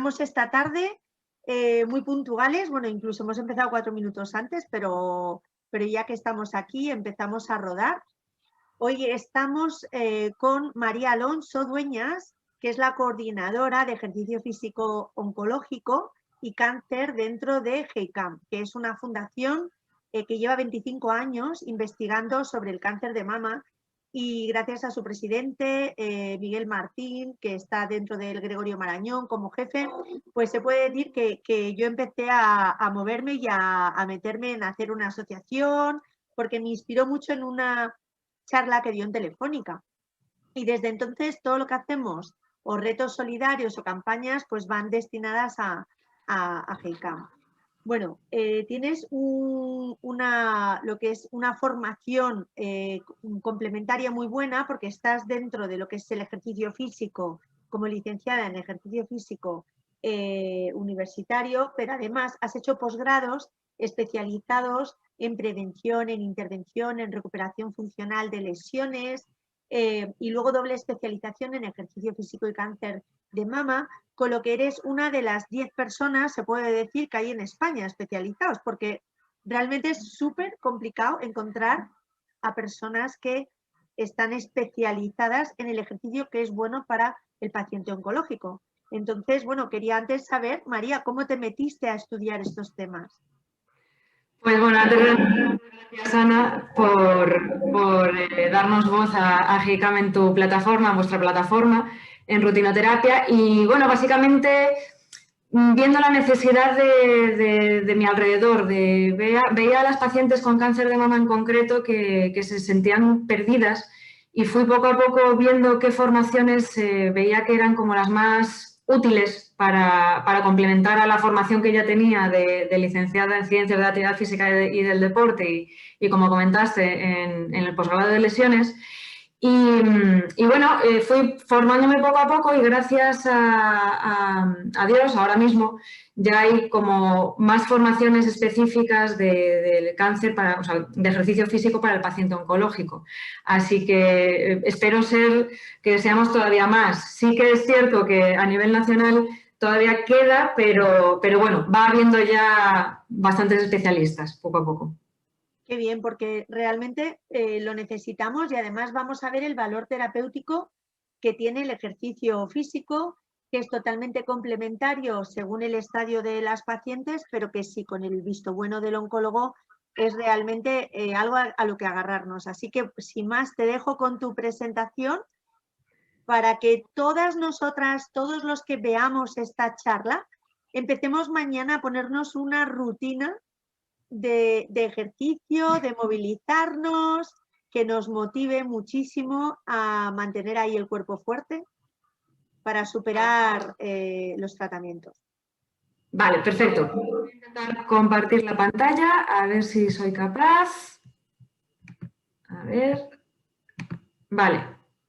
empezamos esta tarde muy puntuales, bueno, incluso hemos empezado 4 minutos antes, pero ya que estamos aquí empezamos a rodar. Hoy estamos con María Alonso Dueñas, que es la coordinadora de ejercicio físico oncológico y cáncer dentro de GEICAM, que es una fundación que lleva 25 años investigando sobre el cáncer de mama, y gracias a su presidente, Miguel Martín, que está dentro del Gregorio Marañón como jefe, pues se puede decir que yo empecé a moverme y a meterme en hacer una asociación, porque me inspiró mucho en una charla que dio en Telefónica. Y desde entonces todo lo que hacemos, o retos solidarios o campañas, pues van destinadas a GEICAM. Bueno, tienes lo que es una formación complementaria muy buena, porque estás dentro de lo que es el ejercicio físico como licenciada en ejercicio físico universitario, pero además has hecho posgrados especializados en prevención, en intervención, en recuperación funcional de lesiones, y luego doble especialización en ejercicio físico y cáncer de mama, con lo que eres una de las 10 personas, se puede decir, que hay en España especializados, porque realmente es súper complicado encontrar a personas que están especializadas en el ejercicio que es bueno para el paciente oncológico. Entonces, bueno, quería antes saber, María, ¿cómo te metiste a estudiar estos temas? Pues bueno, antes de nada, gracias Ana por darnos voz a GEICAM en tu plataforma, en vuestra plataforma, en rutinoterapia. Y bueno, básicamente viendo la necesidad de mi alrededor, veía a las pacientes con cáncer de mama en concreto que se sentían perdidas, y fui poco a poco viendo qué formaciones veía que eran como las más útiles para complementar a la formación que ya tenía de licenciada en Ciencias de la Actividad Física y del Deporte y como comentaste, en el posgrado de lesiones. Y bueno, fui formándome poco a poco, y gracias a Dios ahora mismo ya hay como más formaciones específicas del cáncer, o sea, de ejercicio físico para el paciente oncológico. Así que espero que seamos todavía más. Sí que es cierto que a nivel nacional todavía queda, pero bueno, va habiendo ya bastantes especialistas poco a poco. Qué bien, porque realmente lo necesitamos, y además vamos a ver el valor terapéutico que tiene el ejercicio físico, que es totalmente complementario según el estadio de las pacientes, pero que sí, con el visto bueno del oncólogo, es realmente algo a lo que agarrarnos. Así que, sin más, te dejo con tu presentación para que todas nosotras, todos los que veamos esta charla, empecemos mañana a ponernos una rutina de ejercicio, de movilizarnos, que nos motive muchísimo a mantener ahí el cuerpo fuerte para superar los tratamientos. Vale, perfecto. Voy a intentar compartir la pantalla, a ver si soy capaz. A ver. Vale.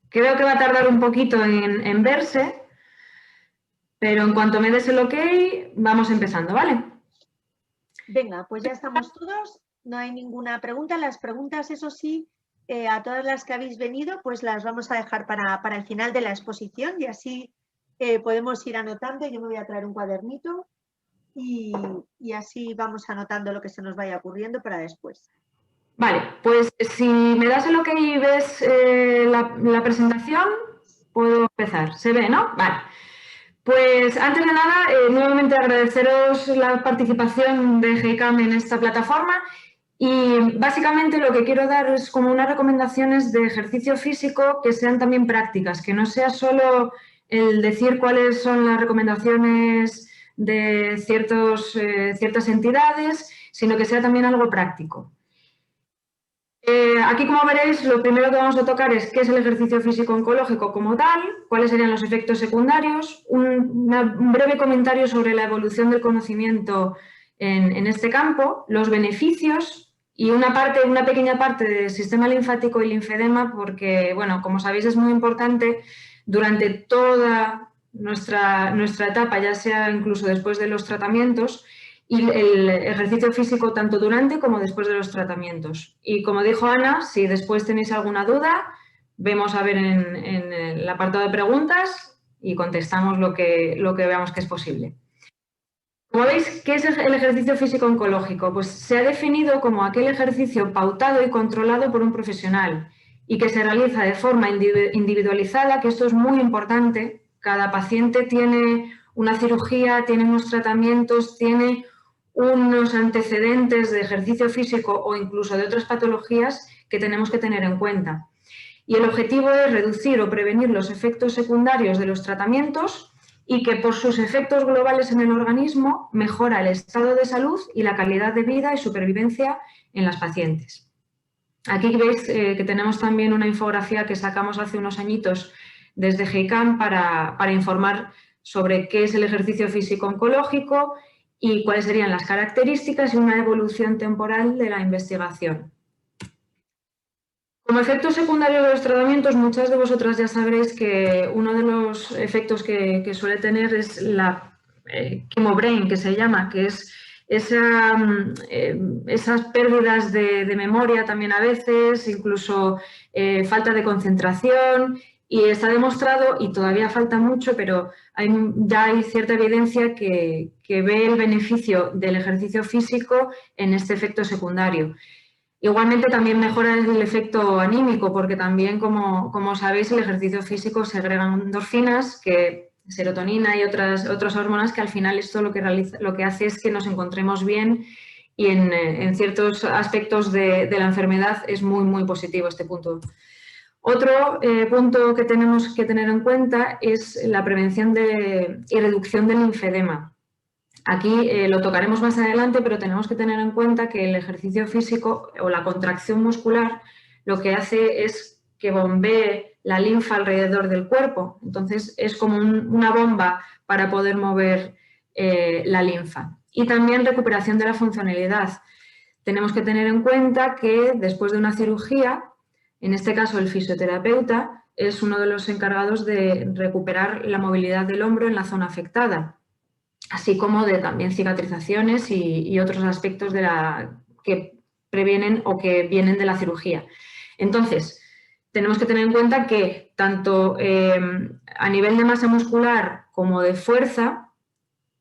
Creo que va a tardar un poquito en verse, pero en cuanto me des el ok, vamos empezando, ¿vale? Venga, pues ya estamos todos. No hay ninguna pregunta. Las preguntas, eso sí, a todas las que habéis venido, pues las vamos a dejar para el final de la exposición, y así podemos ir anotando. Yo me voy a traer un cuadernito y así vamos anotando lo que se nos vaya ocurriendo para después. Vale, pues si me das el ok y ves la presentación, puedo empezar. ¿Se ve, no? Vale. Pues antes de nada, nuevamente agradeceros la participación de GEICAM en esta plataforma, y básicamente lo que quiero dar es como unas recomendaciones de ejercicio físico que sean también prácticas, que no sea solo el decir cuáles son las recomendaciones de ciertas entidades, sino que sea también algo práctico. Aquí, como veréis, lo primero que vamos a tocar es qué es el ejercicio físico oncológico como tal, cuáles serían los efectos secundarios, un breve comentario sobre la evolución del conocimiento en este campo, los beneficios y una pequeña parte del sistema linfático y linfedema, porque, bueno, como sabéis, es muy importante durante toda nuestra etapa, ya sea incluso después de los tratamientos, y el ejercicio físico tanto durante como después de los tratamientos. Y como dijo Ana, si después tenéis alguna duda, vemos a ver en el apartado de preguntas y contestamos lo que veamos que es posible. Como veis, ¿qué es el ejercicio físico oncológico? Pues se ha definido como aquel ejercicio pautado y controlado por un profesional y que se realiza de forma individualizada, que esto es muy importante. Cada paciente tiene una cirugía, tiene unos tratamientos, tiene unos antecedentes de ejercicio físico o incluso de otras patologías que tenemos que tener en cuenta. Y el objetivo es reducir o prevenir los efectos secundarios de los tratamientos y que por sus efectos globales en el organismo mejora el estado de salud y la calidad de vida y supervivencia en las pacientes. Aquí veis que tenemos también una infografía que sacamos hace unos añitos desde GEICAM para informar sobre qué es el ejercicio físico oncológico y cuáles serían las características y una evolución temporal de la investigación. Como efectos secundarios de los tratamientos, muchas de vosotras ya sabréis que uno de los efectos que suele tener es la chemobrain, que se llama, que es esas pérdidas de memoria también a veces, incluso falta de concentración, y está demostrado, y todavía falta mucho, pero ya hay cierta evidencia que ve el beneficio del ejercicio físico en este efecto secundario. Igualmente también mejora el efecto anímico, porque también, como sabéis, el ejercicio físico segrega endorfinas, serotonina y otras hormonas, que al final esto lo que hace es que nos encontremos bien, y en ciertos aspectos de la enfermedad es muy, muy positivo este punto. Otro punto que tenemos que tener en cuenta es la prevención y reducción del linfedema. Aquí lo tocaremos más adelante, pero tenemos que tener en cuenta que el ejercicio físico o la contracción muscular lo que hace es que bombee la linfa alrededor del cuerpo. Entonces es como una bomba para poder mover la linfa. Y también recuperación de la funcionalidad. Tenemos que tener en cuenta que después de una cirugía, en este caso el fisioterapeuta es uno de los encargados de recuperar la movilidad del hombro en la zona afectada, así como de también cicatrizaciones y otros aspectos que previenen o que vienen de la cirugía. Entonces, tenemos que tener en cuenta que tanto a nivel de masa muscular como de fuerza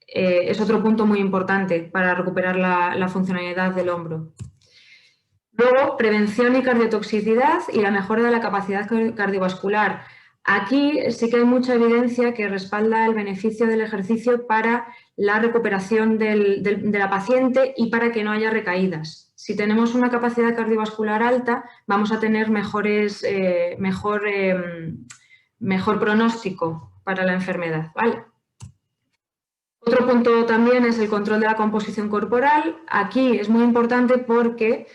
es otro punto muy importante para recuperar la funcionalidad del hombro. Luego, prevención y cardiotoxicidad y la mejora de la capacidad cardiovascular. Aquí sí que hay mucha evidencia que respalda el beneficio del ejercicio para la recuperación de la paciente y para que no haya recaídas. Si tenemos una capacidad cardiovascular alta, vamos a tener mejor pronóstico para la enfermedad, ¿vale? Otro punto también es el control de la composición corporal. Aquí es muy importante porque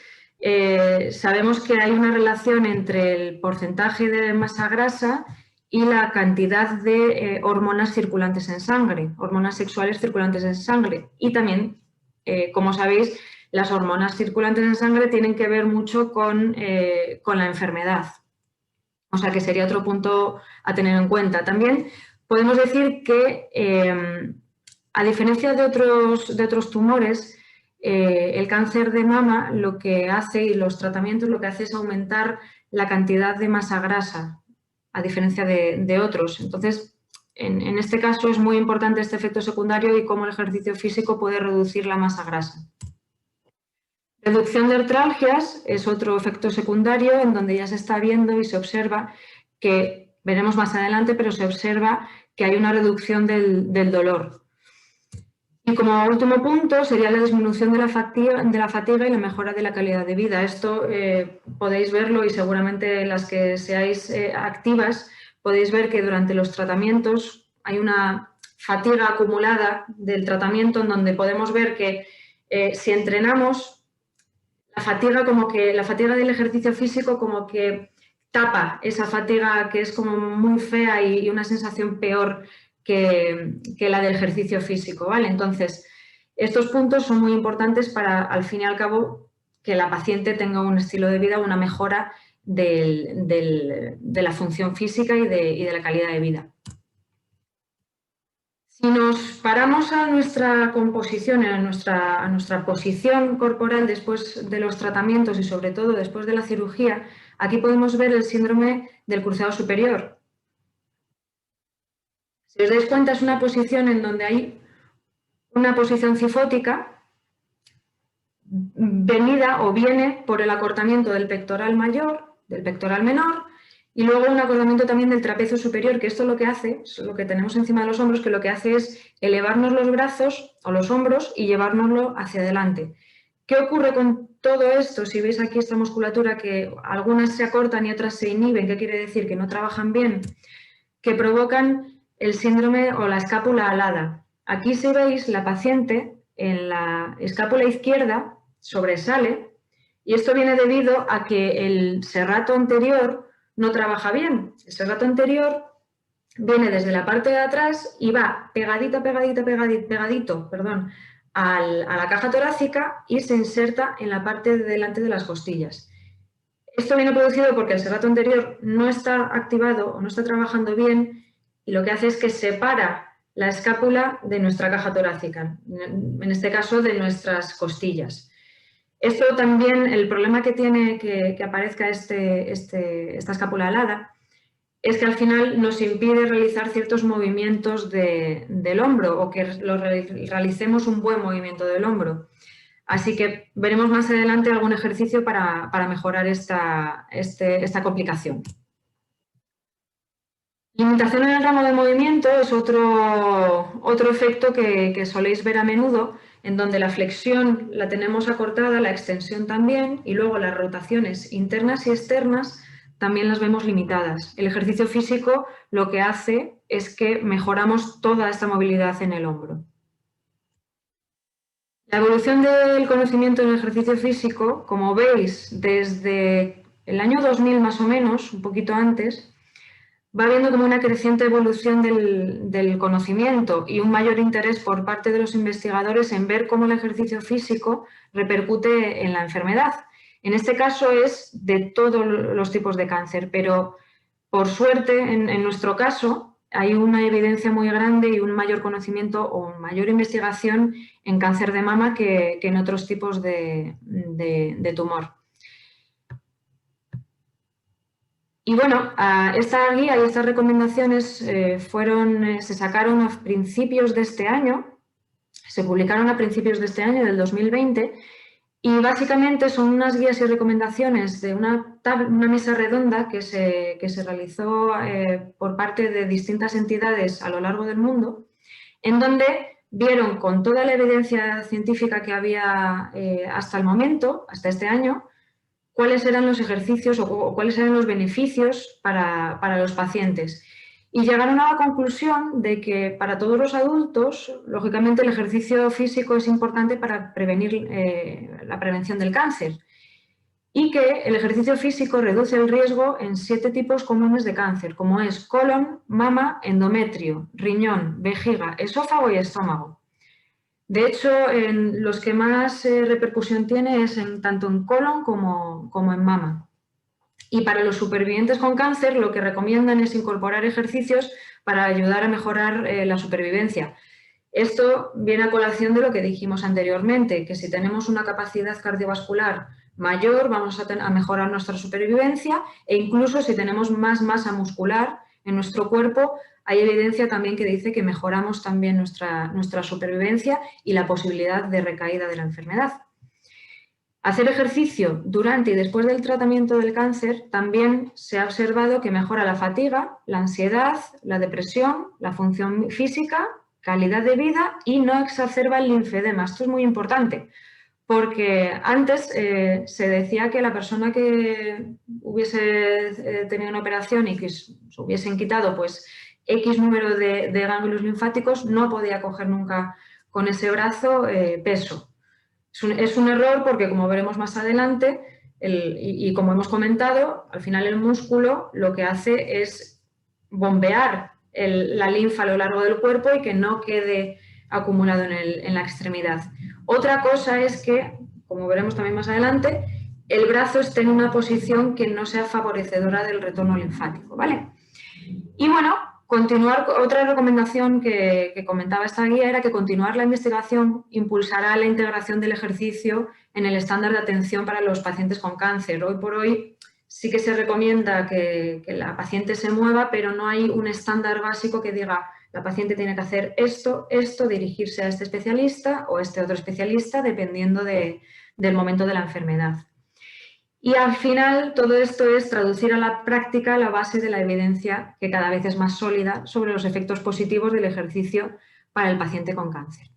sabemos que hay una relación entre el porcentaje de masa grasa y la cantidad de hormonas circulantes en sangre, hormonas sexuales circulantes en sangre. Y también, como sabéis, las hormonas circulantes en sangre tienen que ver mucho con la enfermedad. O sea que sería otro punto a tener en cuenta. También podemos decir que, a diferencia de otros tumores, el cáncer de mama lo que hace, y los tratamientos lo que hace, es aumentar la cantidad de masa grasa, a diferencia de otros. Entonces, en este caso es muy importante este efecto secundario y cómo el ejercicio físico puede reducir la masa grasa. Reducción de artralgias es otro efecto secundario en donde ya se está viendo y se observa que, veremos más adelante, pero se observa que hay una reducción del dolor. Y como último punto sería la disminución de la fatiga y la mejora de la calidad de vida. Esto podéis verlo, y seguramente las que seáis activas podéis ver que durante los tratamientos hay una fatiga acumulada del tratamiento, en donde podemos ver que si entrenamos, la fatiga del ejercicio físico como que tapa esa fatiga que es como muy fea y una sensación peor que la del ejercicio físico, ¿vale? Entonces, estos puntos son muy importantes para, al fin y al cabo, que la paciente tenga un estilo de vida, una mejora de la función física y de la calidad de vida. Si nos paramos a nuestra composición, a nuestra posición corporal después de los tratamientos y sobre todo después de la cirugía, aquí podemos ver el síndrome del cruzado superior. Si os dais cuenta, es una posición en donde hay una posición cifótica venida o viene por el acortamiento del pectoral mayor, del pectoral menor, y luego un acortamiento también del trapecio superior, que esto lo que hace, es lo que tenemos encima de los hombros, que lo que hace es elevarnos los brazos o los hombros y llevárnoslo hacia adelante. ¿Qué ocurre con todo esto? Si veis aquí esta musculatura, que algunas se acortan y otras se inhiben, ¿qué quiere decir? Que no trabajan bien, que provocan el síndrome o la escápula alada. Aquí si veis, la paciente en la escápula izquierda sobresale, y esto viene debido a que el serrato anterior no trabaja bien. El serrato anterior viene desde la parte de atrás y va pegadito, perdón, a la caja torácica y se inserta en la parte de delante de las costillas. Esto viene producido porque el serrato anterior no está activado o no está trabajando bien, y lo que hace es que separa la escápula de nuestra caja torácica, en este caso de nuestras costillas. Esto también, el problema que tiene que aparezca esta escápula alada, es que al final nos impide realizar ciertos movimientos del hombro, o que realicemos un buen movimiento del hombro. Así que veremos más adelante algún ejercicio para mejorar esta complicación. Limitación en el rango de movimiento es otro efecto que soléis ver a menudo, en donde la flexión la tenemos acortada, la extensión también, y luego las rotaciones internas y externas también las vemos limitadas. El ejercicio físico lo que hace es que mejoramos toda esta movilidad en el hombro. La evolución del conocimiento en el ejercicio físico, como veis, desde el año 2000 más o menos, un poquito antes, va habiendo como una creciente evolución del conocimiento y un mayor interés por parte de los investigadores en ver cómo el ejercicio físico repercute en la enfermedad. En este caso es de todos los tipos de cáncer, pero por suerte, en nuestro caso, hay una evidencia muy grande y un mayor conocimiento o mayor investigación en cáncer de mama que en otros tipos de tumor. Y bueno, esta guía y estas recomendaciones se sacaron a principios de este año, se publicaron a principios de este año, del 2020, y básicamente son unas guías y recomendaciones de una mesa redonda que se realizó por parte de distintas entidades a lo largo del mundo, en donde vieron con toda la evidencia científica que había hasta el momento, hasta este año, cuáles eran los ejercicios o cuáles eran los beneficios para los pacientes. Y llegaron a la conclusión de que para todos los adultos, lógicamente, el ejercicio físico es importante para prevenir la prevención del cáncer, y que el ejercicio físico reduce el riesgo en 7 tipos comunes de cáncer, como es colon, mama, endometrio, riñón, vejiga, esófago y estómago. De hecho, los que más repercusión tiene es tanto en colon como en mama. Y para los supervivientes con cáncer, lo que recomiendan es incorporar ejercicios para ayudar a mejorar la supervivencia. Esto viene a colación de lo que dijimos anteriormente, que si tenemos una capacidad cardiovascular mayor, vamos a mejorar nuestra supervivencia, e incluso si tenemos más masa muscular en nuestro cuerpo, hay evidencia también que dice que mejoramos también nuestra supervivencia y la posibilidad de recaída de la enfermedad. Hacer ejercicio durante y después del tratamiento del cáncer también se ha observado que mejora la fatiga, la ansiedad, la depresión, la función física, calidad de vida y no exacerba el linfedema. Esto es muy importante porque antes se decía que la persona que hubiese tenido una operación y que se hubiesen quitado pues X número de ganglios linfáticos no podía coger nunca con ese brazo peso. Es un error porque, como veremos más adelante, y como hemos comentado, al final el músculo lo que hace es bombear la linfa a lo largo del cuerpo y que no quede acumulado en la extremidad. Otra cosa es que, como veremos también más adelante, el brazo esté en una posición que no sea favorecedora del retorno linfático, ¿vale? Y bueno, otra recomendación que comentaba esta guía era que continuar la investigación impulsará la integración del ejercicio en el estándar de atención para los pacientes con cáncer. Hoy por hoy sí que se recomienda que la paciente se mueva, pero no hay un estándar básico que diga la paciente tiene que hacer esto, dirigirse a este especialista o a este otro especialista, dependiendo del momento de la enfermedad. Y al final todo esto es traducir a la práctica la base de la evidencia, que cada vez es más sólida, sobre los efectos positivos del ejercicio para el paciente con cáncer.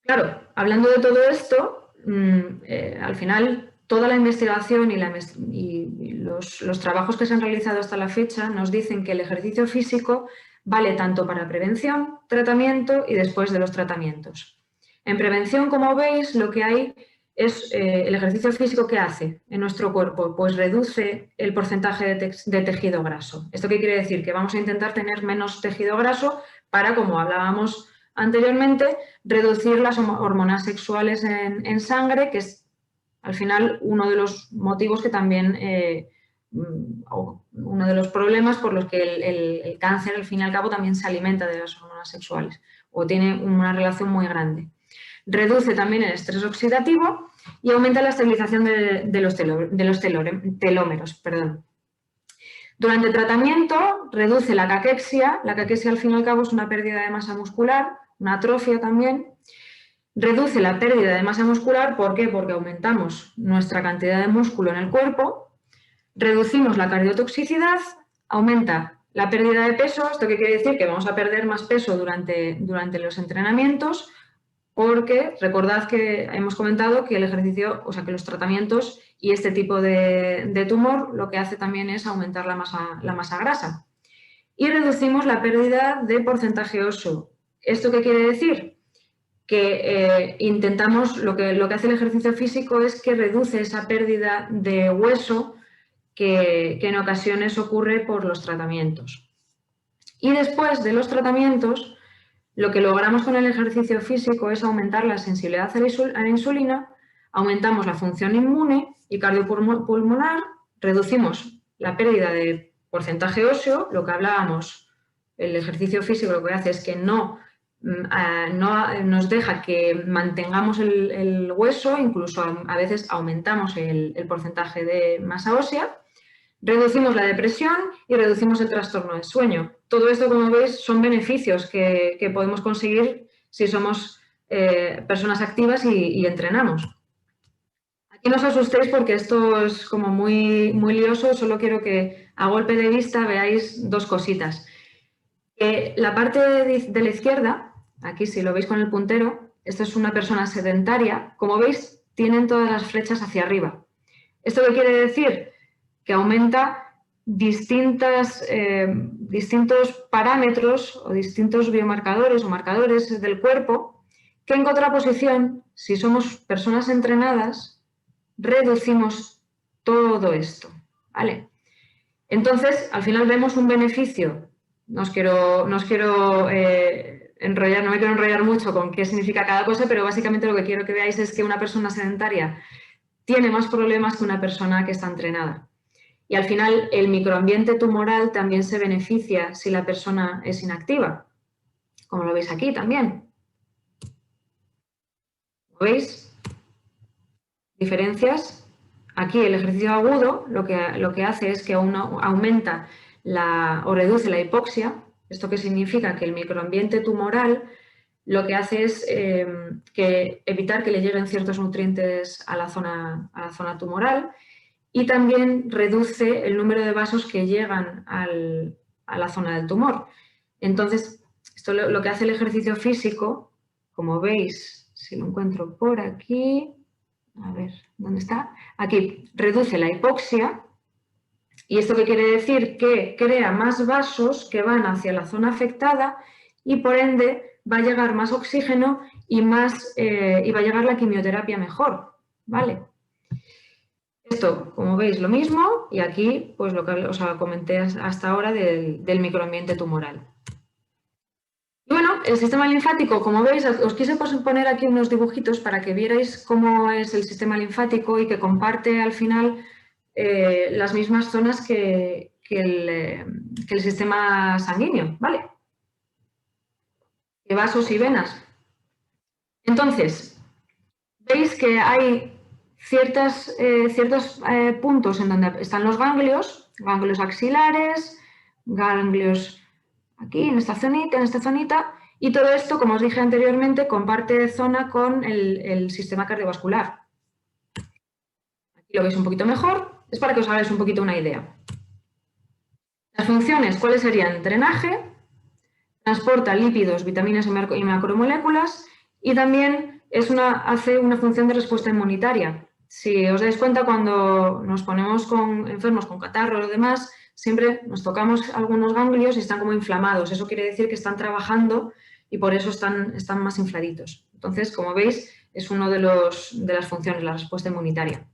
Claro, hablando de todo esto, al final toda la investigación y los trabajos que se han realizado hasta la fecha nos dicen que el ejercicio físico vale tanto para prevención, tratamiento y después de los tratamientos. En prevención, como veis, lo que hay es el ejercicio físico que hace en nuestro cuerpo, pues reduce el porcentaje de tejido graso. ¿Esto qué quiere decir? Que vamos a intentar tener menos tejido graso para, como hablábamos anteriormente, reducir las hormonas sexuales en sangre, que es al final uno de los motivos que también, uno de los problemas por los que el cáncer al fin y al cabo también se alimenta de las hormonas sexuales o tiene una relación muy grande. Reduce también el estrés oxidativo y aumenta la estabilización de los telómeros. Perdón. Durante el tratamiento reduce la caquexia. La caquexia al fin y al cabo es una pérdida de masa muscular, una atrofia también. Reduce la pérdida de masa muscular, ¿por qué? Porque aumentamos nuestra cantidad de músculo en el cuerpo, reducimos la cardiotoxicidad, aumenta la pérdida de peso. ¿Esto qué quiere decir? Que vamos a perder más peso durante los entrenamientos, porque recordad que hemos comentado que el ejercicio, o sea, que los tratamientos y este tipo de tumor lo que hace también es aumentar la masa grasa. Y reducimos la pérdida de porcentaje óseo. ¿Esto qué quiere decir? Que intentamos, lo que hace el ejercicio físico es que reduce esa pérdida de hueso que en ocasiones ocurre por los tratamientos. Y después de los tratamientos, lo que logramos con el ejercicio físico es aumentar la sensibilidad a la insulina, aumentamos la función inmune y cardiopulmonar, reducimos la pérdida de porcentaje óseo. Lo que hablábamos, el ejercicio físico lo que hace es que no nos deja que mantengamos el hueso, incluso a veces aumentamos el porcentaje de masa ósea. Reducimos la depresión y reducimos el trastorno del sueño. Todo esto, como veis, son beneficios que podemos conseguir si somos personas activas y entrenamos. Aquí no os asustéis porque esto es como muy lioso, solo quiero que a golpe de vista veáis dos cositas. La parte de la izquierda, aquí si lo veis con el puntero, esto es una persona sedentaria. Como veis, tienen todas las flechas hacia arriba. ¿Esto qué quiere decir? Que aumenta distintos parámetros o distintos biomarcadores o marcadores del cuerpo que en contraposición, si somos personas entrenadas, reducimos todo esto, ¿vale? Entonces, al final vemos un beneficio. No os quiero enrollar, no me quiero enrollar mucho con qué significa cada cosa, pero básicamente lo que quiero que veáis es que una persona sedentaria tiene más problemas que una persona que está entrenada. Y al final el microambiente tumoral también se beneficia si la persona es inactiva, como lo veis aquí también. ¿Lo veis? Diferencias. Aquí el ejercicio agudo lo que hace es que aumenta o reduce la hipoxia. ¿Esto qué significa? Que el microambiente tumoral lo que hace es evitar que le lleguen ciertos nutrientes a la zona tumoral. Y también reduce el número de vasos que llegan a la zona del tumor. Entonces, esto lo que hace el ejercicio físico, como veis, si lo encuentro por aquí, a ver, ¿dónde está? Aquí, reduce la hipoxia. ¿Y esto qué quiere decir? Que crea más vasos que van hacia la zona afectada y por ende va a llegar más oxígeno y va a llegar la quimioterapia mejor, ¿vale? Esto, como veis, lo mismo, y aquí pues lo que os comenté hasta ahora del microambiente tumoral. Y bueno, el sistema linfático, como veis, os quise poner aquí unos dibujitos para que vierais cómo es el sistema linfático y que comparte al final las mismas zonas que el sistema sanguíneo, ¿vale? De vasos y venas. Entonces, veis que hay ciertos puntos en donde están los ganglios axilares, ganglios aquí, en esta zonita, y todo esto, como os dije anteriormente, comparte zona con el sistema cardiovascular. Aquí lo veis un poquito mejor, es para que os hagáis un poquito una idea. Las funciones, ¿cuáles serían? Drenaje, transporta lípidos, vitaminas y macromoléculas, y también hace una función de respuesta inmunitaria. Si os dais cuenta, cuando nos ponemos enfermos con catarro o demás, siempre nos tocamos algunos ganglios y están como inflamados. Eso quiere decir que están trabajando y por eso están más infladitos. Entonces, como veis, es una de las funciones, la respuesta inmunitaria.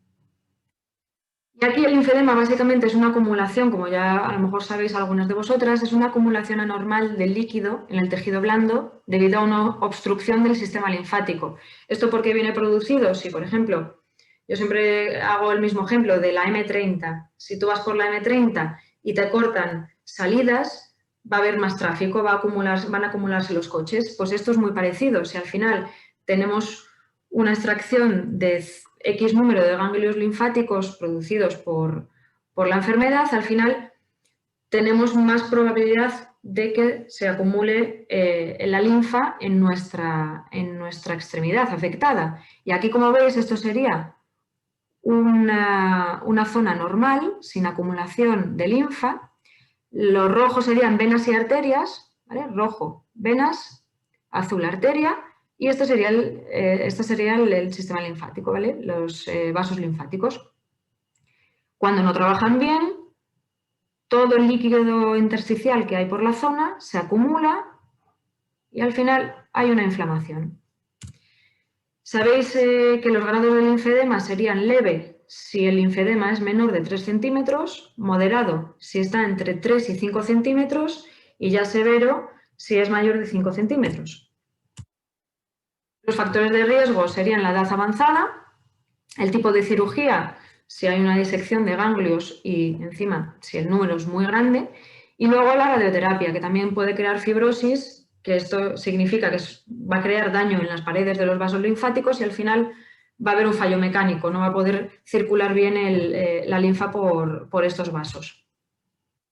Y aquí el linfedema básicamente es una acumulación, como ya a lo mejor sabéis algunas de vosotras, es una acumulación anormal de líquido en el tejido blando debido a una obstrucción del sistema linfático. ¿Esto por qué viene producido? Si, por ejemplo, yo siempre hago el mismo ejemplo de la M30. Si tú vas por la M30 y te cortan salidas, va a haber más tráfico, van a acumularse los coches. Pues esto es muy parecido. Si al final tenemos una extracción de X número de ganglios linfáticos producidos por la enfermedad, al final tenemos más probabilidad de que se acumule la linfa en nuestra extremidad afectada. Y aquí, como veis, esto sería una zona normal, sin acumulación de linfa. Los rojos serían venas y arterias, ¿vale? Rojo, venas, azul, arteria, y este sería el sistema linfático, ¿vale? Los vasos linfáticos. Cuando no trabajan bien, todo el líquido intersticial que hay por la zona se acumula y al final hay una inflamación. Sabéis que los grados del linfedema serían leve si el linfedema es menor de 3 centímetros, moderado si está entre 3 y 5 centímetros y ya severo si es mayor de 5 centímetros. Los factores de riesgo serían la edad avanzada, el tipo de cirugía, si hay una disección de ganglios y encima si el número es muy grande, y luego la radioterapia, que también puede crear fibrosis, que esto significa que va a crear daño en las paredes de los vasos linfáticos y al final va a haber un fallo mecánico, no va a poder circular bien la linfa por estos vasos.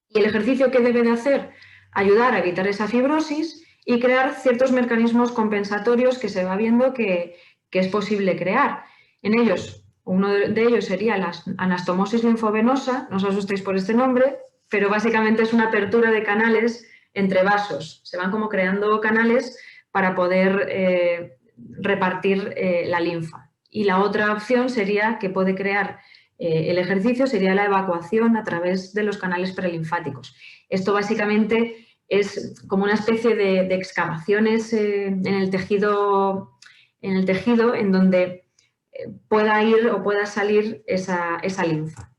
Y el ejercicio que debe de hacer, ayudar a evitar esa fibrosis y crear ciertos mecanismos compensatorios que se va viendo que es posible crear. En ellos, uno de ellos sería la anastomosis linfovenosa, no os asustéis por este nombre, pero básicamente es una apertura de canales entre vasos. Se van como creando canales para poder repartir la linfa. Y la otra opción sería que puede crear el ejercicio, sería la evacuación a través de los canales prelinfáticos. Esto básicamente es como una especie de excavaciones en el tejido en donde pueda ir o pueda salir esa linfa.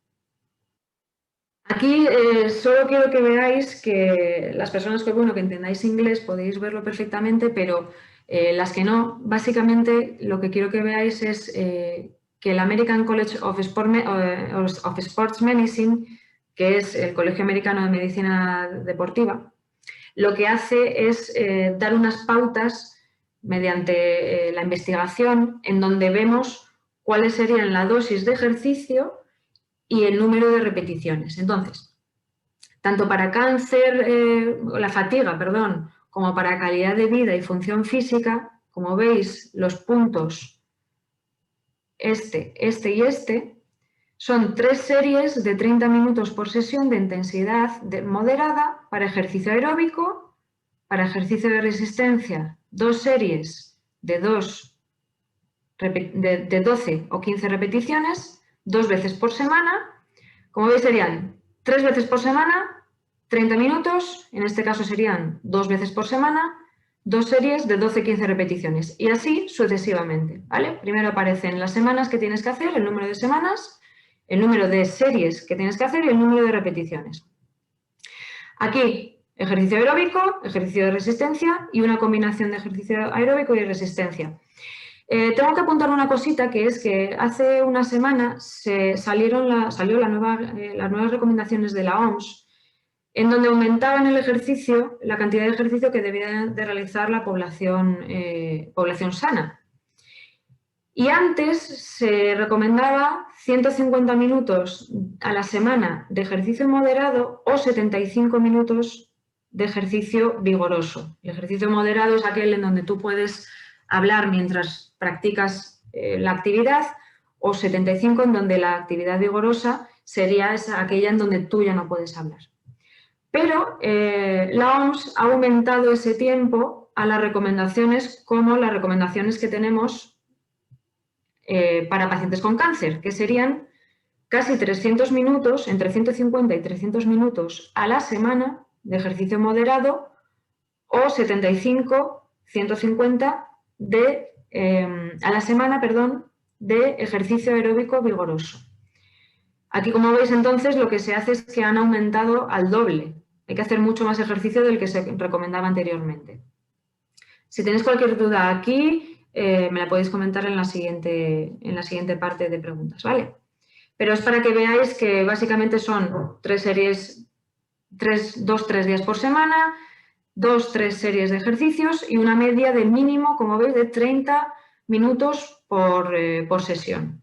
Aquí solo quiero que veáis que las personas que entendáis inglés podéis verlo perfectamente, pero las que no, básicamente lo que quiero que veáis es que el American College of Sports Medicine, que es el Colegio Americano de Medicina Deportiva, lo que hace es dar unas pautas mediante la investigación en donde vemos cuáles serían la dosis de ejercicio y el número de repeticiones. Entonces, tanto para cáncer, la fatiga, perdón, como para calidad de vida y función física, como veis, los puntos este y este, son 3 series de 30 minutos por sesión de intensidad moderada para ejercicio aeróbico, para ejercicio de resistencia, 2 series de 12 o 15 repeticiones, 2 veces por semana. Como veis, serían 3 veces por semana, 30 minutos, en este caso serían 2 veces por semana, 2 series de 12-15 repeticiones y así sucesivamente, ¿vale? Primero aparecen las semanas que tienes que hacer, el número de semanas, el número de series que tienes que hacer y el número de repeticiones. Aquí, ejercicio aeróbico, ejercicio de resistencia y una combinación de ejercicio aeróbico y resistencia. Tengo que apuntar una cosita, que es que hace una semana salieron las nuevas recomendaciones de la OMS, en donde aumentaban la cantidad de ejercicio que debía de realizar la población sana. Y antes se recomendaba 150 minutos a la semana de ejercicio moderado o 75 minutos de ejercicio vigoroso. El ejercicio moderado es aquel en donde tú puedes hablar mientras practicas la actividad, o 75 en donde la actividad vigorosa sería aquella en donde tú ya no puedes hablar. Pero la OMS ha aumentado ese tiempo a las recomendaciones como las recomendaciones que tenemos para pacientes con cáncer, que serían casi 300 minutos, entre 150 y 300 minutos a la semana de ejercicio moderado o 75, 150 a la semana, perdón, de ejercicio aeróbico vigoroso. Aquí, como veis, entonces, lo que se hace es que han aumentado al doble. Hay que hacer mucho más ejercicio del que se recomendaba anteriormente. Si tenéis cualquier duda aquí, me la podéis comentar en la siguiente parte de preguntas, ¿vale? Pero es para que veáis que básicamente son 3 series, 2-3 días por semana, 2-3 series de ejercicios y una media de mínimo, como veis, de 30 minutos por sesión.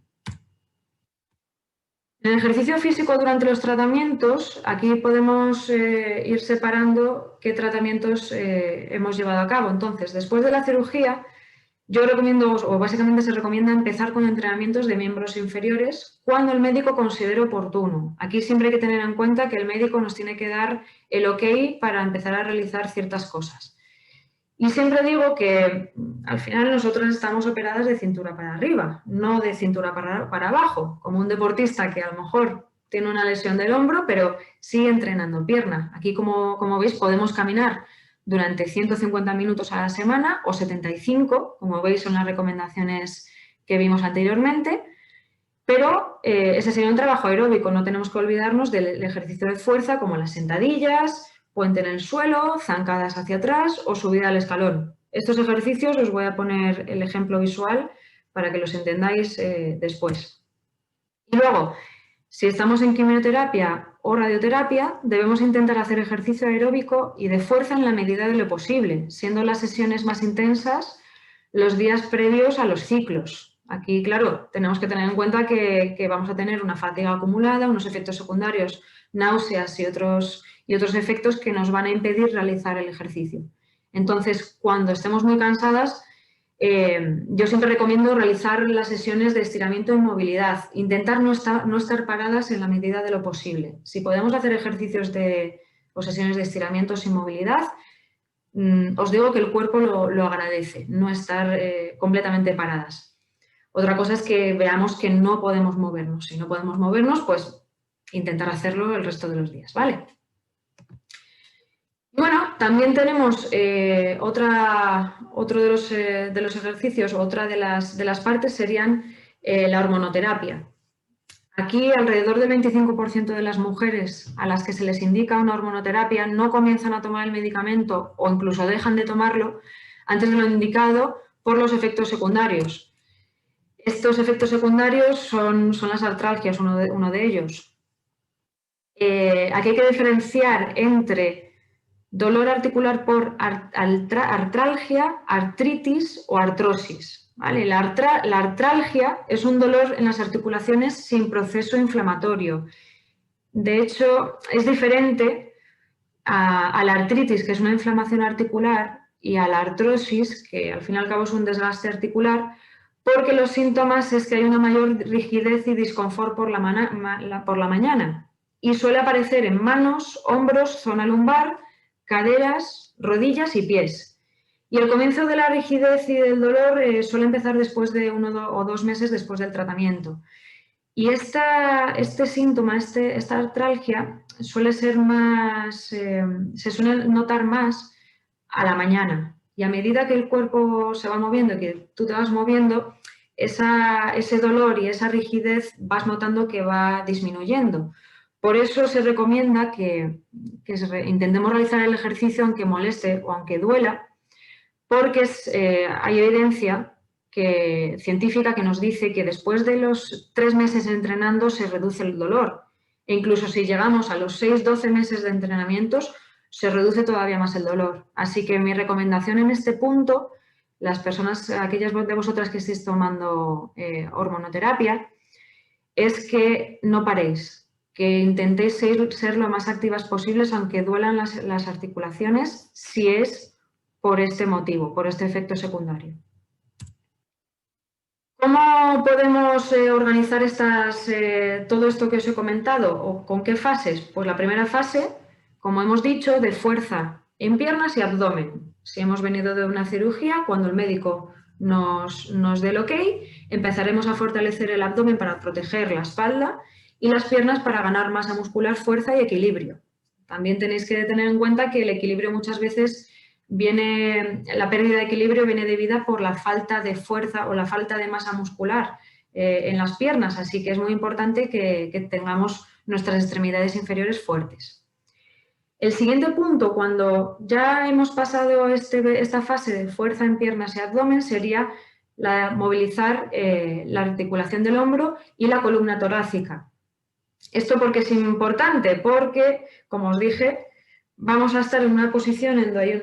En el ejercicio físico durante los tratamientos, aquí podemos ir separando qué tratamientos hemos llevado a cabo. Entonces, después de la cirugía, yo recomiendo, o básicamente se recomienda empezar con entrenamientos de miembros inferiores cuando el médico considere oportuno. Aquí siempre hay que tener en cuenta que el médico nos tiene que dar el ok para empezar a realizar ciertas cosas. Y siempre digo que al final nosotros estamos operadas de cintura para arriba, no de cintura para abajo, como un deportista que a lo mejor tiene una lesión del hombro, pero sigue entrenando pierna. Aquí, como veis, podemos caminar durante 150 minutos a la semana o 75, como veis son las recomendaciones que vimos anteriormente, pero ese sería un trabajo aeróbico, no tenemos que olvidarnos del ejercicio de fuerza como las sentadillas, puente en el suelo, zancadas hacia atrás o subida al escalón. Estos ejercicios os voy a poner el ejemplo visual para que los entendáis después. Y luego, si estamos en quimioterapia o radioterapia, debemos intentar hacer ejercicio aeróbico y de fuerza en la medida de lo posible, siendo las sesiones más intensas los días previos a los ciclos. Aquí, claro, tenemos que tener en cuenta que vamos a tener una fatiga acumulada, unos efectos secundarios, náuseas y otros efectos que nos van a impedir realizar el ejercicio. Entonces, cuando estemos muy cansadas, yo siempre recomiendo realizar las sesiones de estiramiento y movilidad, intentar no estar paradas en la medida de lo posible. Si podemos hacer ejercicios o sesiones de estiramiento sin movilidad, os digo que el cuerpo lo agradece, no estar completamente paradas. Otra cosa es que veamos que no podemos movernos. Si no podemos movernos, pues intentar hacerlo el resto de los días, ¿vale? Bueno, también tenemos otro de los ejercicios, otra de las partes serían la hormonoterapia. Aquí alrededor del 25% de las mujeres a las que se les indica una hormonoterapia no comienzan a tomar el medicamento o incluso dejan de tomarlo antes de lo indicado por los efectos secundarios. Estos efectos secundarios son las artralgias, uno de ellos. Aquí hay que diferenciar entre dolor articular por artralgia, artritis o artrosis. ¿Vale? La artralgia es un dolor en las articulaciones sin proceso inflamatorio. De hecho, es diferente a la artritis, que es una inflamación articular, y a la artrosis, que al fin y al cabo es un desgaste articular, porque los síntomas es que hay una mayor rigidez y disconfort por la mañana. Y suele aparecer en manos, hombros, zona lumbar, caderas, rodillas y pies. Y el comienzo de la rigidez y del dolor suele empezar después de 1 o 2 meses después del tratamiento. Y este síntoma, esta artralgia, suele ser más, se suele notar más a la mañana. Y a medida que el cuerpo se va moviendo y que tú te vas moviendo, ese dolor y esa rigidez vas notando que va disminuyendo. Por eso se recomienda que intentemos realizar el ejercicio aunque moleste o aunque duela, porque hay evidencia científica que nos dice que después de los 3 meses entrenando se reduce el dolor. E incluso si llegamos a los 6-12 meses de entrenamientos, se reduce todavía más el dolor. Así que mi recomendación en este punto las personas, aquellas de vosotras que estéis tomando hormonoterapia, es que no paréis, que intentéis ser lo más activas posibles, aunque duelan las articulaciones, si es por este motivo, por este efecto secundario. ¿Cómo podemos organizar todo esto que os he comentado? ¿O con qué fases? Pues la primera fase, como hemos dicho, de fuerza en piernas y abdomen. Si hemos venido de una cirugía, cuando el médico nos dé el ok, empezaremos a fortalecer el abdomen para proteger la espalda y las piernas para ganar masa muscular, fuerza y equilibrio. También tenéis que tener en cuenta que el equilibrio muchas veces la pérdida de equilibrio viene debida por la falta de fuerza o la falta de masa muscular en las piernas, así que es muy importante que tengamos nuestras extremidades inferiores fuertes. El siguiente punto, cuando ya hemos pasado esta fase de fuerza en piernas y abdomen, sería movilizar la articulación del hombro y la columna torácica. ¿Esto por qué es importante? Porque, como os dije, vamos a estar en una posición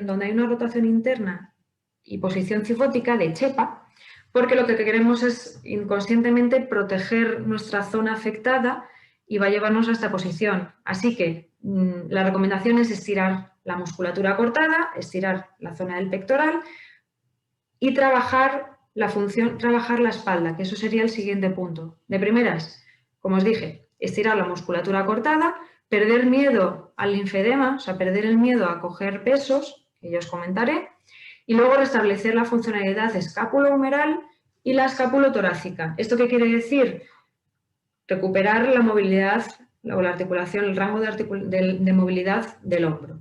donde hay una rotación interna y posición cifótica de chepa, porque lo que queremos es inconscientemente proteger nuestra zona afectada y va a llevarnos a esta posición. Así que la recomendación es estirar la musculatura cortada, estirar la zona del pectoral y trabajar la espalda, que eso sería el siguiente punto. De primeras, como os dije, estirar la musculatura cortada, perder miedo al linfedema, o sea, perder el miedo a coger pesos, que yo os comentaré, y luego restablecer la funcionalidad escápulo-humeral y la escápulo-torácica. ¿Esto qué quiere decir? Recuperar la movilidad o la articulación, el rango de movilidad del hombro.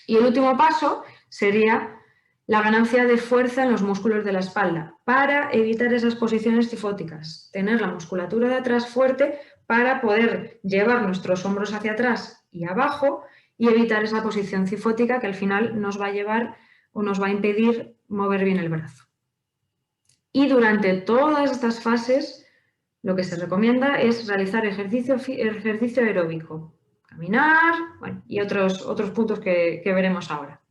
Y el último paso sería la ganancia de fuerza en los músculos de la espalda para evitar esas posiciones cifóticas, tener la musculatura de atrás fuerte para poder llevar nuestros hombros hacia atrás y abajo y evitar esa posición cifótica que al final nos va a llevar o nos va a impedir mover bien el brazo. Y durante todas estas fases lo que se recomienda es realizar ejercicio aeróbico, caminar, bueno, y otros puntos que veremos ahora.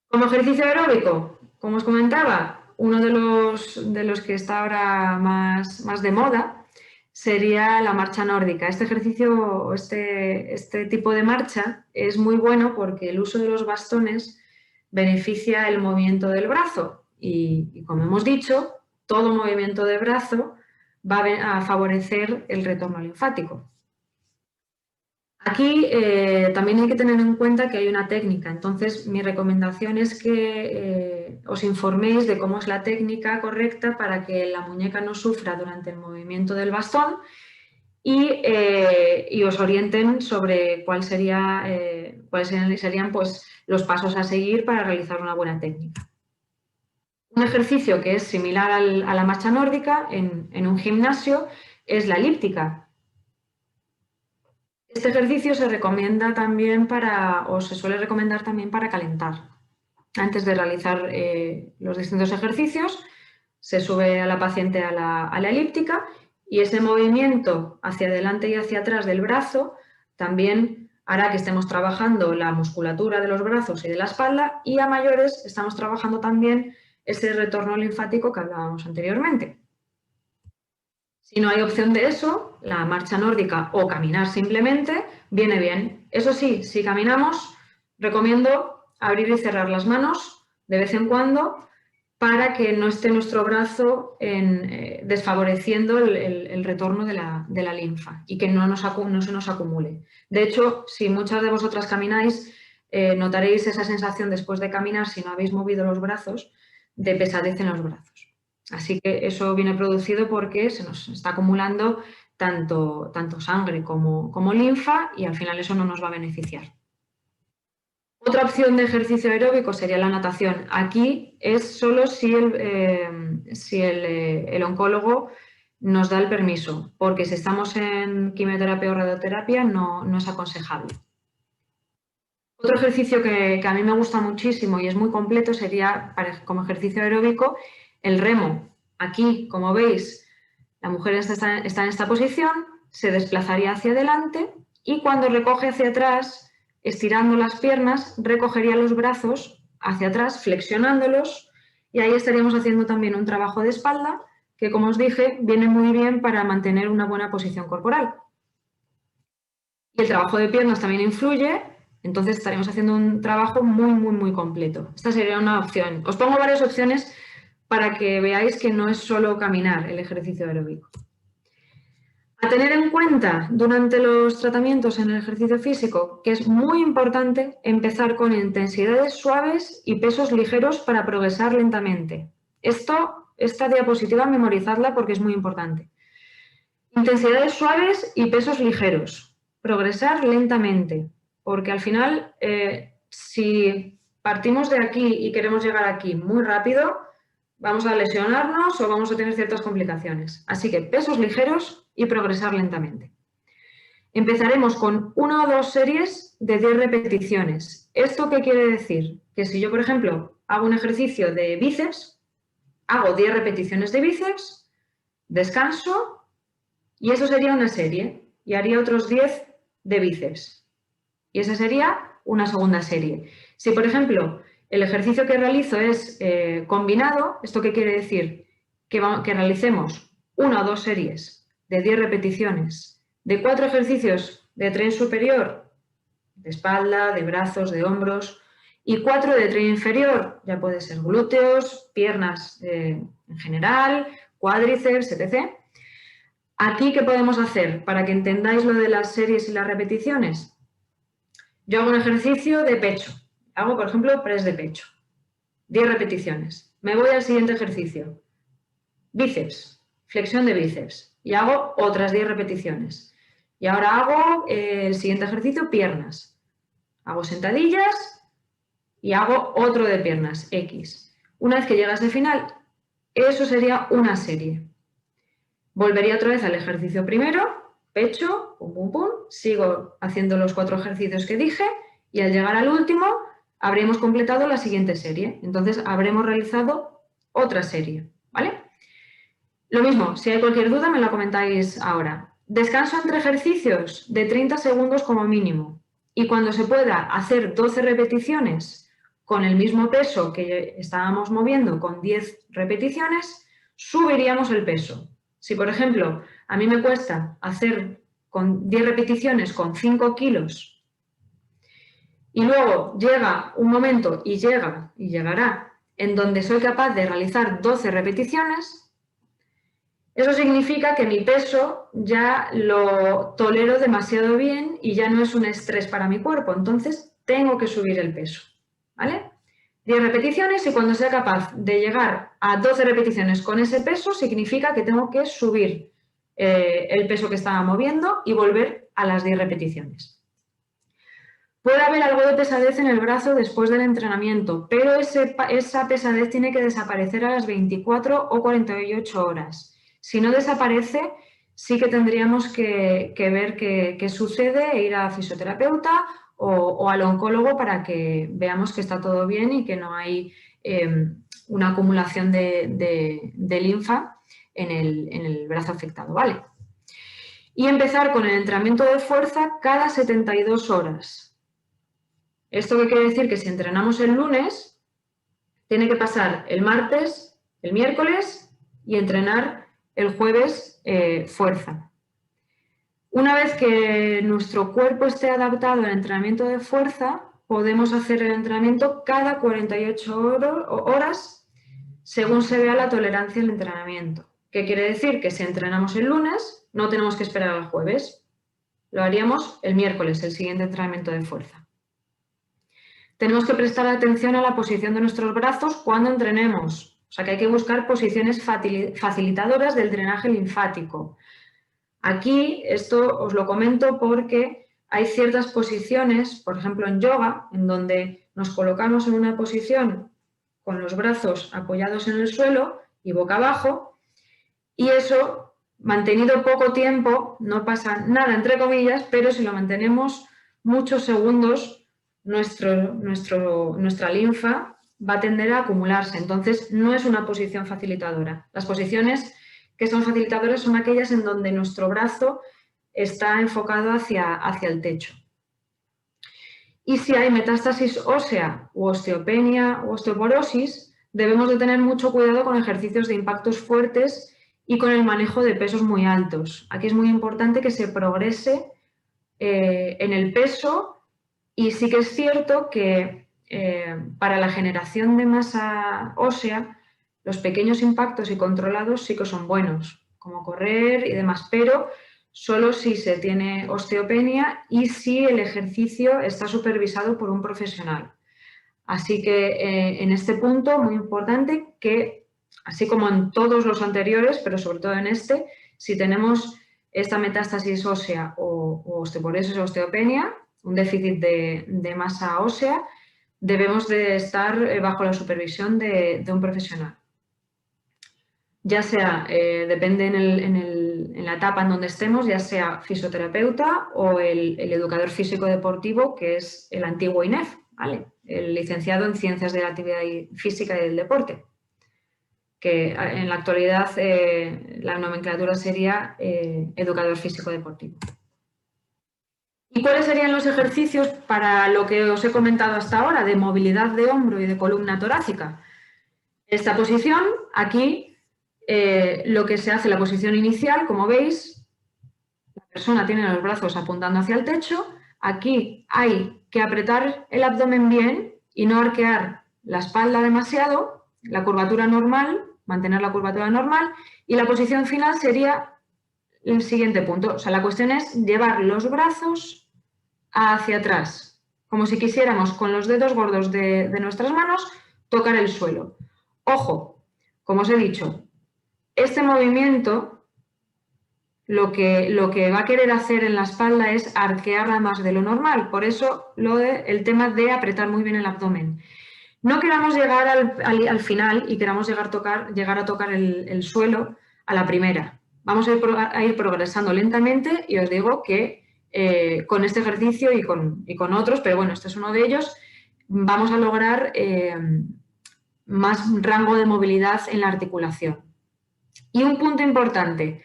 Como ejercicio aeróbico, como os comentaba, uno de los que está ahora más de moda sería la marcha nórdica. Este ejercicio, este tipo de marcha es muy bueno porque el uso de los bastones beneficia el movimiento del brazo y como hemos dicho, todo movimiento de brazo va a favorecer el retorno linfático. Aquí también hay que tener en cuenta que hay una técnica, entonces mi recomendación es que os informéis de cómo es la técnica correcta para que la muñeca no sufra durante el movimiento del bastón y os orienten sobre cuáles serían pues, los pasos a seguir para realizar una buena técnica. Un ejercicio que es similar a la marcha nórdica en un gimnasio es la elíptica. Este ejercicio se recomienda también se suele recomendar también para calentar. Antes de realizar los distintos ejercicios, se sube a la paciente a la elíptica y ese movimiento hacia adelante y hacia atrás del brazo también hará que estemos trabajando la musculatura de los brazos y de la espalda y a mayores estamos trabajando también ese retorno linfático que hablábamos anteriormente. Si no hay opción de eso, la marcha nórdica o caminar simplemente viene bien. Eso sí, si caminamos, recomiendo abrir y cerrar las manos de vez en cuando para que no esté nuestro brazo desfavoreciendo el retorno de la linfa y que no se nos acumule. De hecho, si muchas de vosotras camináis, notaréis esa sensación después de caminar, si no habéis movido los brazos, de pesadez en los brazos. Así que eso viene producido porque se nos está acumulando tanto sangre como linfa y al final eso no nos va a beneficiar. Otra opción de ejercicio aeróbico sería la natación. Aquí es solo si el oncólogo nos da el permiso, porque si estamos en quimioterapia o radioterapia no es aconsejable. Otro ejercicio que a mí me gusta muchísimo y es muy completo sería como ejercicio aeróbico el remo. Aquí, como veis, la mujer está en esta posición, se desplazaría hacia adelante y cuando recoge hacia atrás, estirando las piernas, recogería los brazos hacia atrás, flexionándolos y ahí estaríamos haciendo también un trabajo de espalda que, como os dije, viene muy bien para mantener una buena posición corporal. Y el trabajo de piernas también influye, entonces estaremos haciendo un trabajo muy completo. Esta sería una opción. Os pongo varias opciones para que veáis que no es solo caminar el ejercicio aeróbico. A tener en cuenta durante los tratamientos en el ejercicio físico que es muy importante empezar con intensidades suaves y pesos ligeros para progresar lentamente. Esta diapositiva memorizadla porque es muy importante. Intensidades suaves y pesos ligeros. Progresar lentamente, porque al final si partimos de aquí y queremos llegar aquí muy rápido, vamos a lesionarnos o vamos a tener ciertas complicaciones. Así que pesos ligeros y progresar lentamente. Empezaremos con 1 o 2 series de 10 repeticiones. ¿Esto qué quiere decir? Que si yo, por ejemplo, hago un ejercicio de bíceps, hago 10 repeticiones de bíceps, descanso y eso sería una serie. Y haría otros 10 de bíceps. Y esa sería una segunda serie. Si, por ejemplo, el ejercicio que realizo es combinado, ¿esto qué quiere decir? Que realicemos 1 o 2 series de 10 repeticiones, de 4 ejercicios de tren superior, de espalda, de brazos, de hombros, y 4 de tren inferior, ya puede ser glúteos, piernas en general, cuádriceps, etc. Aquí, ¿qué podemos hacer para que entendáis lo de las series y las repeticiones? Yo hago un ejercicio de pecho. Hago, por ejemplo, press de pecho. 10 repeticiones. Me voy al siguiente ejercicio. Bíceps. Flexión de bíceps. Y hago otras 10 repeticiones. Y ahora hago el siguiente ejercicio, piernas. Hago sentadillas y hago otro de piernas, X. Una vez que llegas al final, eso sería una serie. Volvería otra vez al ejercicio primero, pecho, pum, pum, pum. Sigo haciendo los 4 ejercicios que dije y al llegar al último habremos completado la siguiente serie. Entonces habremos realizado otra serie, ¿vale? Lo mismo, si hay cualquier duda me la comentáis ahora. Descanso entre ejercicios de 30 segundos como mínimo y cuando se pueda hacer 12 repeticiones con el mismo peso que estábamos moviendo con 10 repeticiones, subiríamos el peso. Si, por ejemplo, a mí me cuesta hacer con 10 repeticiones con 5 kilos y luego llega un momento y llegará en donde soy capaz de realizar 12 repeticiones, eso significa que mi peso ya lo tolero demasiado bien y ya no es un estrés para mi cuerpo, entonces tengo que subir el peso, ¿vale? 10 repeticiones y cuando sea capaz de llegar a 12 repeticiones con ese peso, significa que tengo que subir el peso que estaba moviendo y volver a las 10 repeticiones. Puede haber algo de pesadez en el brazo después del entrenamiento, pero esa pesadez tiene que desaparecer a las 24 o 48 horas. Si no desaparece, sí que tendríamos que ver qué sucede e ir a fisioterapeuta o al oncólogo para que veamos que está todo bien y que no hay una acumulación de linfa en el brazo afectado, ¿vale? Y empezar con el entrenamiento de fuerza cada 72 horas. ¿Esto qué quiere decir? Que si entrenamos el lunes, tiene que pasar el martes, el miércoles y entrenar el jueves fuerza. Una vez que nuestro cuerpo esté adaptado al entrenamiento de fuerza, podemos hacer el entrenamiento cada 48 horas según se vea la tolerancia al entrenamiento. ¿Qué quiere decir? Que si entrenamos el lunes, no tenemos que esperar al jueves. Lo haríamos el miércoles, el siguiente entrenamiento de fuerza. Tenemos que prestar atención a la posición de nuestros brazos cuando entrenemos. O sea que hay que buscar posiciones facilitadoras del drenaje linfático. Aquí esto os lo comento porque hay ciertas posiciones, por ejemplo en yoga, en donde nos colocamos en una posición con los brazos apoyados en el suelo y boca abajo, y eso, mantenido poco tiempo, no pasa nada entre comillas, pero si lo mantenemos muchos segundos, nuestra linfa va a tender a acumularse, entonces no es una posición facilitadora. Las posiciones que son facilitadoras son aquellas en donde nuestro brazo está enfocado hacia el techo. Y si hay metástasis ósea u osteopenia u osteoporosis, debemos de tener mucho cuidado con ejercicios de impactos fuertes y con el manejo de pesos muy altos. Aquí es muy importante que se progrese en el peso, y sí que es cierto que para la generación de masa ósea los pequeños impactos y controlados sí que son buenos, como correr y demás, pero solo si se tiene osteopenia y si el ejercicio está supervisado por un profesional. Así que en este punto, muy importante que, así como en todos los anteriores, pero sobre todo en este, si tenemos esta metástasis ósea o osteoporosis o osteopenia, un déficit de masa ósea, debemos de estar bajo la supervisión de un profesional. Ya sea, depende en la etapa en donde estemos, ya sea fisioterapeuta o el educador físico deportivo, que es el antiguo INEF, ¿vale? El licenciado en Ciencias de la Actividad Física y del Deporte, que en la actualidad la nomenclatura sería educador físico deportivo. ¿Y cuáles serían los ejercicios para lo que os he comentado hasta ahora, de movilidad de hombro y de columna torácica? Esta posición, aquí, lo que se hace, la posición inicial, como veis, la persona tiene los brazos apuntando hacia el techo. Aquí hay que apretar el abdomen bien y no arquear la espalda demasiado, la curvatura normal, mantener la curvatura normal, y la posición final sería el siguiente punto. O sea, la cuestión es llevar los brazos hacia atrás, como si quisiéramos con los dedos gordos de nuestras manos tocar el suelo. Ojo, como os he dicho, este movimiento lo que va a querer hacer en la espalda es arquearla más de lo normal, por eso el tema de apretar muy bien el abdomen. No queramos llegar al final y queramos llegar a tocar el suelo a la primera. Vamos a ir progresando lentamente, y os digo que con este ejercicio y con otros, pero bueno, este es uno de ellos, vamos a lograr más rango de movilidad en la articulación. Y un punto importante,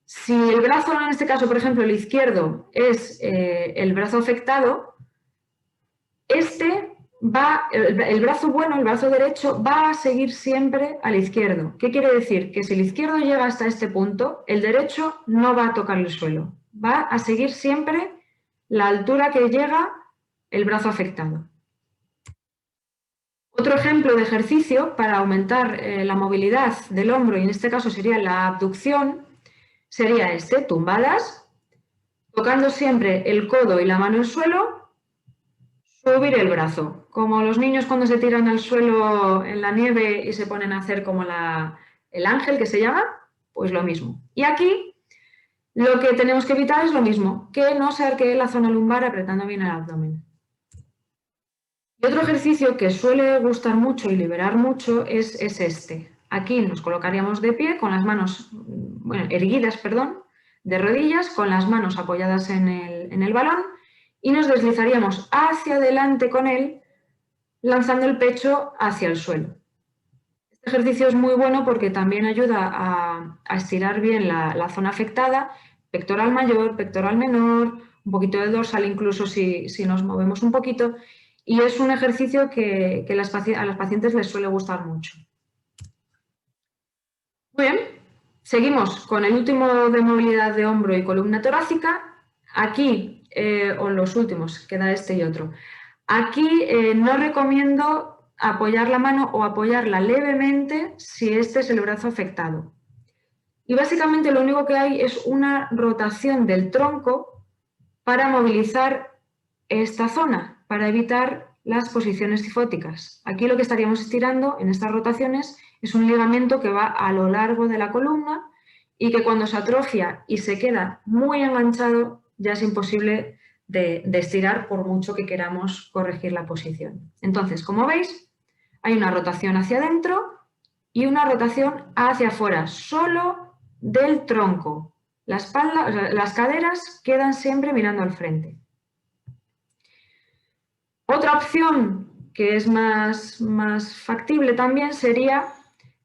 si el brazo, en este caso, por ejemplo, el izquierdo, es el brazo afectado, el brazo bueno, el brazo derecho, va a seguir siempre al izquierdo. ¿Qué quiere decir? Que si el izquierdo llega hasta este punto, el derecho no va a tocar el suelo. Va a seguir siempre la altura que llega el brazo afectado. Otro ejemplo de ejercicio para aumentar la movilidad del hombro, y en este caso sería la abducción, sería este, tumbadas, tocando siempre el codo y la mano en el suelo, subir el brazo. Como los niños cuando se tiran al suelo en la nieve y se ponen a hacer como el ángel, que se llama, pues lo mismo. Y aquí lo que tenemos que evitar es lo mismo, que no se arquee la zona lumbar apretando bien el abdomen. Y otro ejercicio que suele gustar mucho y liberar mucho es este. Aquí nos colocaríamos de pie con las manos, erguidas, de rodillas, con las manos apoyadas en el balón, y nos deslizaríamos hacia adelante con él, lanzando el pecho hacia el suelo. Este ejercicio es muy bueno porque también ayuda a estirar bien la zona afectada, pectoral mayor, pectoral menor, un poquito de dorsal incluso si nos movemos un poquito, y es un ejercicio que a las pacientes les suele gustar mucho. Muy bien, seguimos con el último de movilidad de hombro y columna torácica. Aquí, o los últimos, queda este y otro. Aquí no recomiendo apoyar la mano o apoyarla levemente si este es el brazo afectado. Y básicamente lo único que hay es una rotación del tronco para movilizar esta zona, para evitar las posiciones cifóticas. Aquí lo que estaríamos estirando en estas rotaciones es un ligamento que va a lo largo de la columna y que cuando se atrofia y se queda muy enganchado ya es imposible de estirar por mucho que queramos corregir la posición. Entonces, como veis, hay una rotación hacia adentro y una rotación hacia afuera, solo del tronco. La espalda, o sea, las caderas quedan siempre mirando al frente. Otra opción que es más factible también sería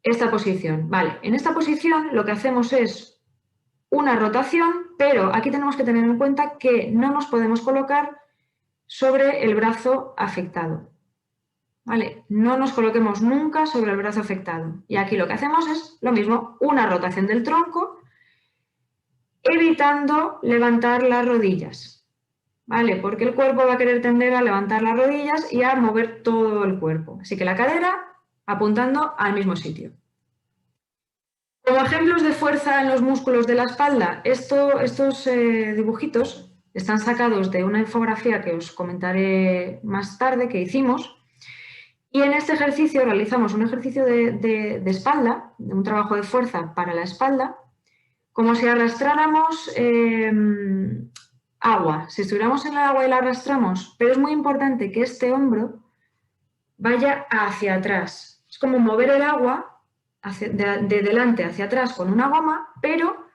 esta posición. Vale, en esta posición lo que hacemos es una rotación, pero aquí tenemos que tener en cuenta que no nos podemos colocar sobre el brazo afectado. ¿vale? No nos coloquemos nunca sobre el brazo afectado. Y aquí lo que hacemos es lo mismo, una rotación del tronco, evitando levantar las rodillas, ¿vale? Porque el cuerpo va a querer tender a levantar las rodillas y a mover todo el cuerpo. Así que la cadera apuntando al mismo sitio. Como ejemplos de fuerza en los músculos de la espalda, estos dibujitos están sacados de una infografía que os comentaré más tarde que hicimos. Y en este ejercicio realizamos un ejercicio de espalda, un trabajo de fuerza para la espalda, como si arrastráramos agua. Si estuviéramos en el agua y la arrastramos, pero es muy importante que este hombro vaya hacia atrás. Es como mover el agua de delante hacia atrás con una goma, pero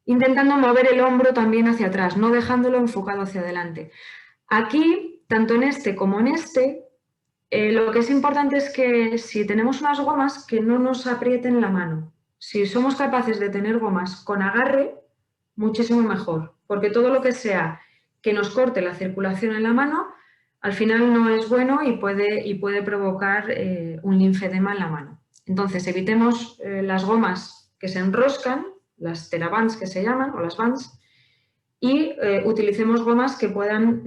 intentando mover el hombro también hacia atrás, no dejándolo enfocado hacia adelante. Aquí, tanto en este como en este, lo que es importante es que si tenemos unas gomas, que no nos aprieten la mano. Si somos capaces de tener gomas con agarre, muchísimo mejor, porque todo lo que sea que nos corte la circulación en la mano, al final no es bueno y puede provocar un linfedema en la mano. Entonces, evitemos las gomas que se enroscan, las TheraBands que se llaman, o las bands, y utilicemos gomas que puedan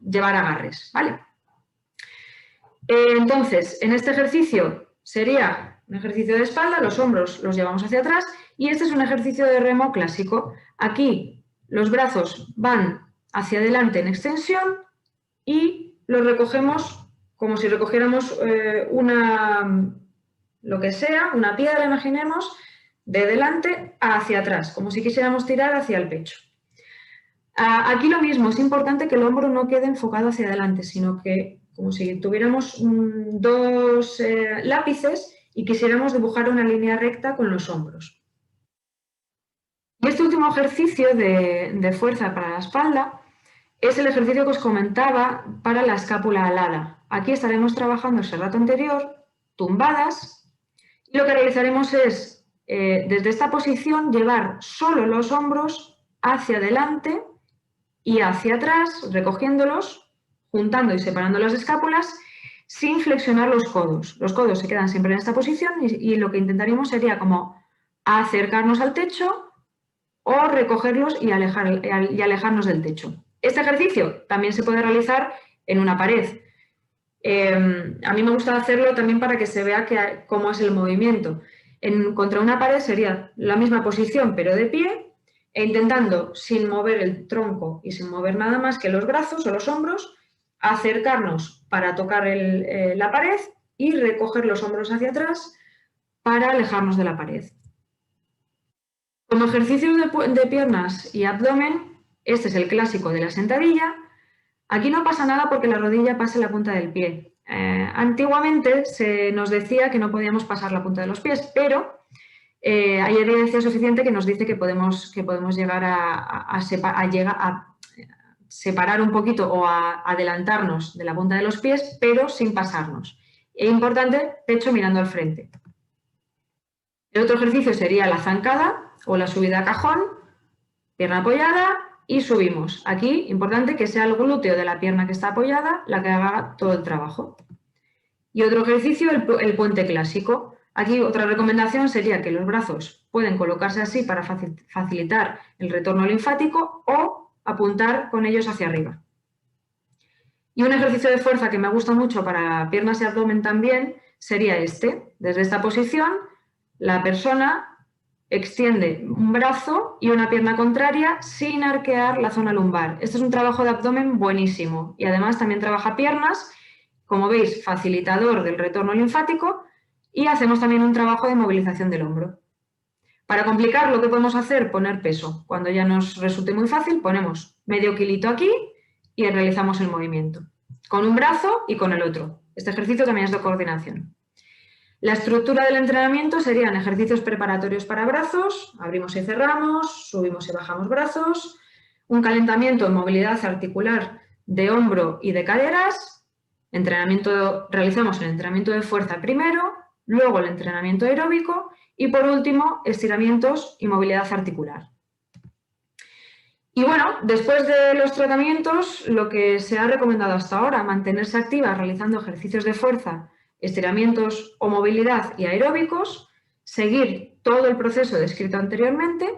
llevar agarres, ¿vale? Entonces, en este ejercicio sería un ejercicio de espalda, los hombros los llevamos hacia atrás y este es un ejercicio de remo clásico. Aquí los brazos van hacia adelante en extensión y los recogemos como si recogiéramos lo que sea, una piedra, imaginemos, de delante hacia atrás, como si quisiéramos tirar hacia el pecho. Aquí lo mismo, es importante que el hombro no quede enfocado hacia adelante, sino que como si tuviéramos dos lápices y quisiéramos dibujar una línea recta con los hombros. Y este último ejercicio de fuerza para la espalda es el ejercicio que os comentaba para la escápula alada. Aquí estaremos trabajando ese rato anterior, tumbadas, y lo que realizaremos es, desde esta posición, llevar solo los hombros hacia adelante y hacia atrás, recogiéndolos, juntando y separando las escápulas, sin flexionar los codos. Los codos se quedan siempre en esta posición y lo que intentaríamos sería como acercarnos al techo o recogerlos y alejarnos del techo. Este ejercicio también se puede realizar en una pared. A mí me gusta hacerlo también para que se vea cómo es el movimiento. Contra una pared sería la misma posición, pero de pie, e intentando, sin mover el tronco y sin mover nada más que los brazos o los hombros, acercarnos para tocar la pared y recoger los hombros hacia atrás para alejarnos de la pared. Como ejercicios de piernas y abdomen, este es el clásico de la sentadilla. Aquí no pasa nada porque la rodilla pase la punta del pie. Antiguamente se nos decía que no podíamos pasar la punta de los pies, pero hay evidencia suficiente que nos dice que podemos llegar a separar un poquito o a adelantarnos de la punta de los pies, pero sin pasarnos. Es importante, pecho mirando al frente. El otro ejercicio sería la zancada o la subida a cajón, pierna apoyada y subimos. Aquí, importante que sea el glúteo de la pierna que está apoyada la que haga todo el trabajo. Y otro ejercicio, el puente clásico. Aquí otra recomendación sería que los brazos pueden colocarse así para facilitar el retorno linfático o apuntar con ellos hacia arriba. Y un ejercicio de fuerza que me gusta mucho para piernas y abdomen también sería este. Desde esta posición, la persona extiende un brazo y una pierna contraria sin arquear la zona lumbar. Este es un trabajo de abdomen buenísimo y además también trabaja piernas, como veis, facilitador del retorno linfático, y hacemos también un trabajo de movilización del hombro. Para complicar, lo que podemos hacer, poner peso. Cuando ya nos resulte muy fácil, ponemos medio kilito aquí y realizamos el movimiento. Con un brazo y con el otro. Este ejercicio también es de coordinación. La estructura del entrenamiento serían ejercicios preparatorios para brazos, abrimos y cerramos, subimos y bajamos brazos, un calentamiento en movilidad articular de hombro y de caderas, realizamos el entrenamiento de fuerza primero, luego el entrenamiento aeróbico y por último estiramientos y movilidad articular. Y bueno, después de los tratamientos, lo que se ha recomendado hasta ahora, mantenerse activa realizando ejercicios de fuerza, estiramientos o movilidad y aeróbicos, seguir todo el proceso descrito anteriormente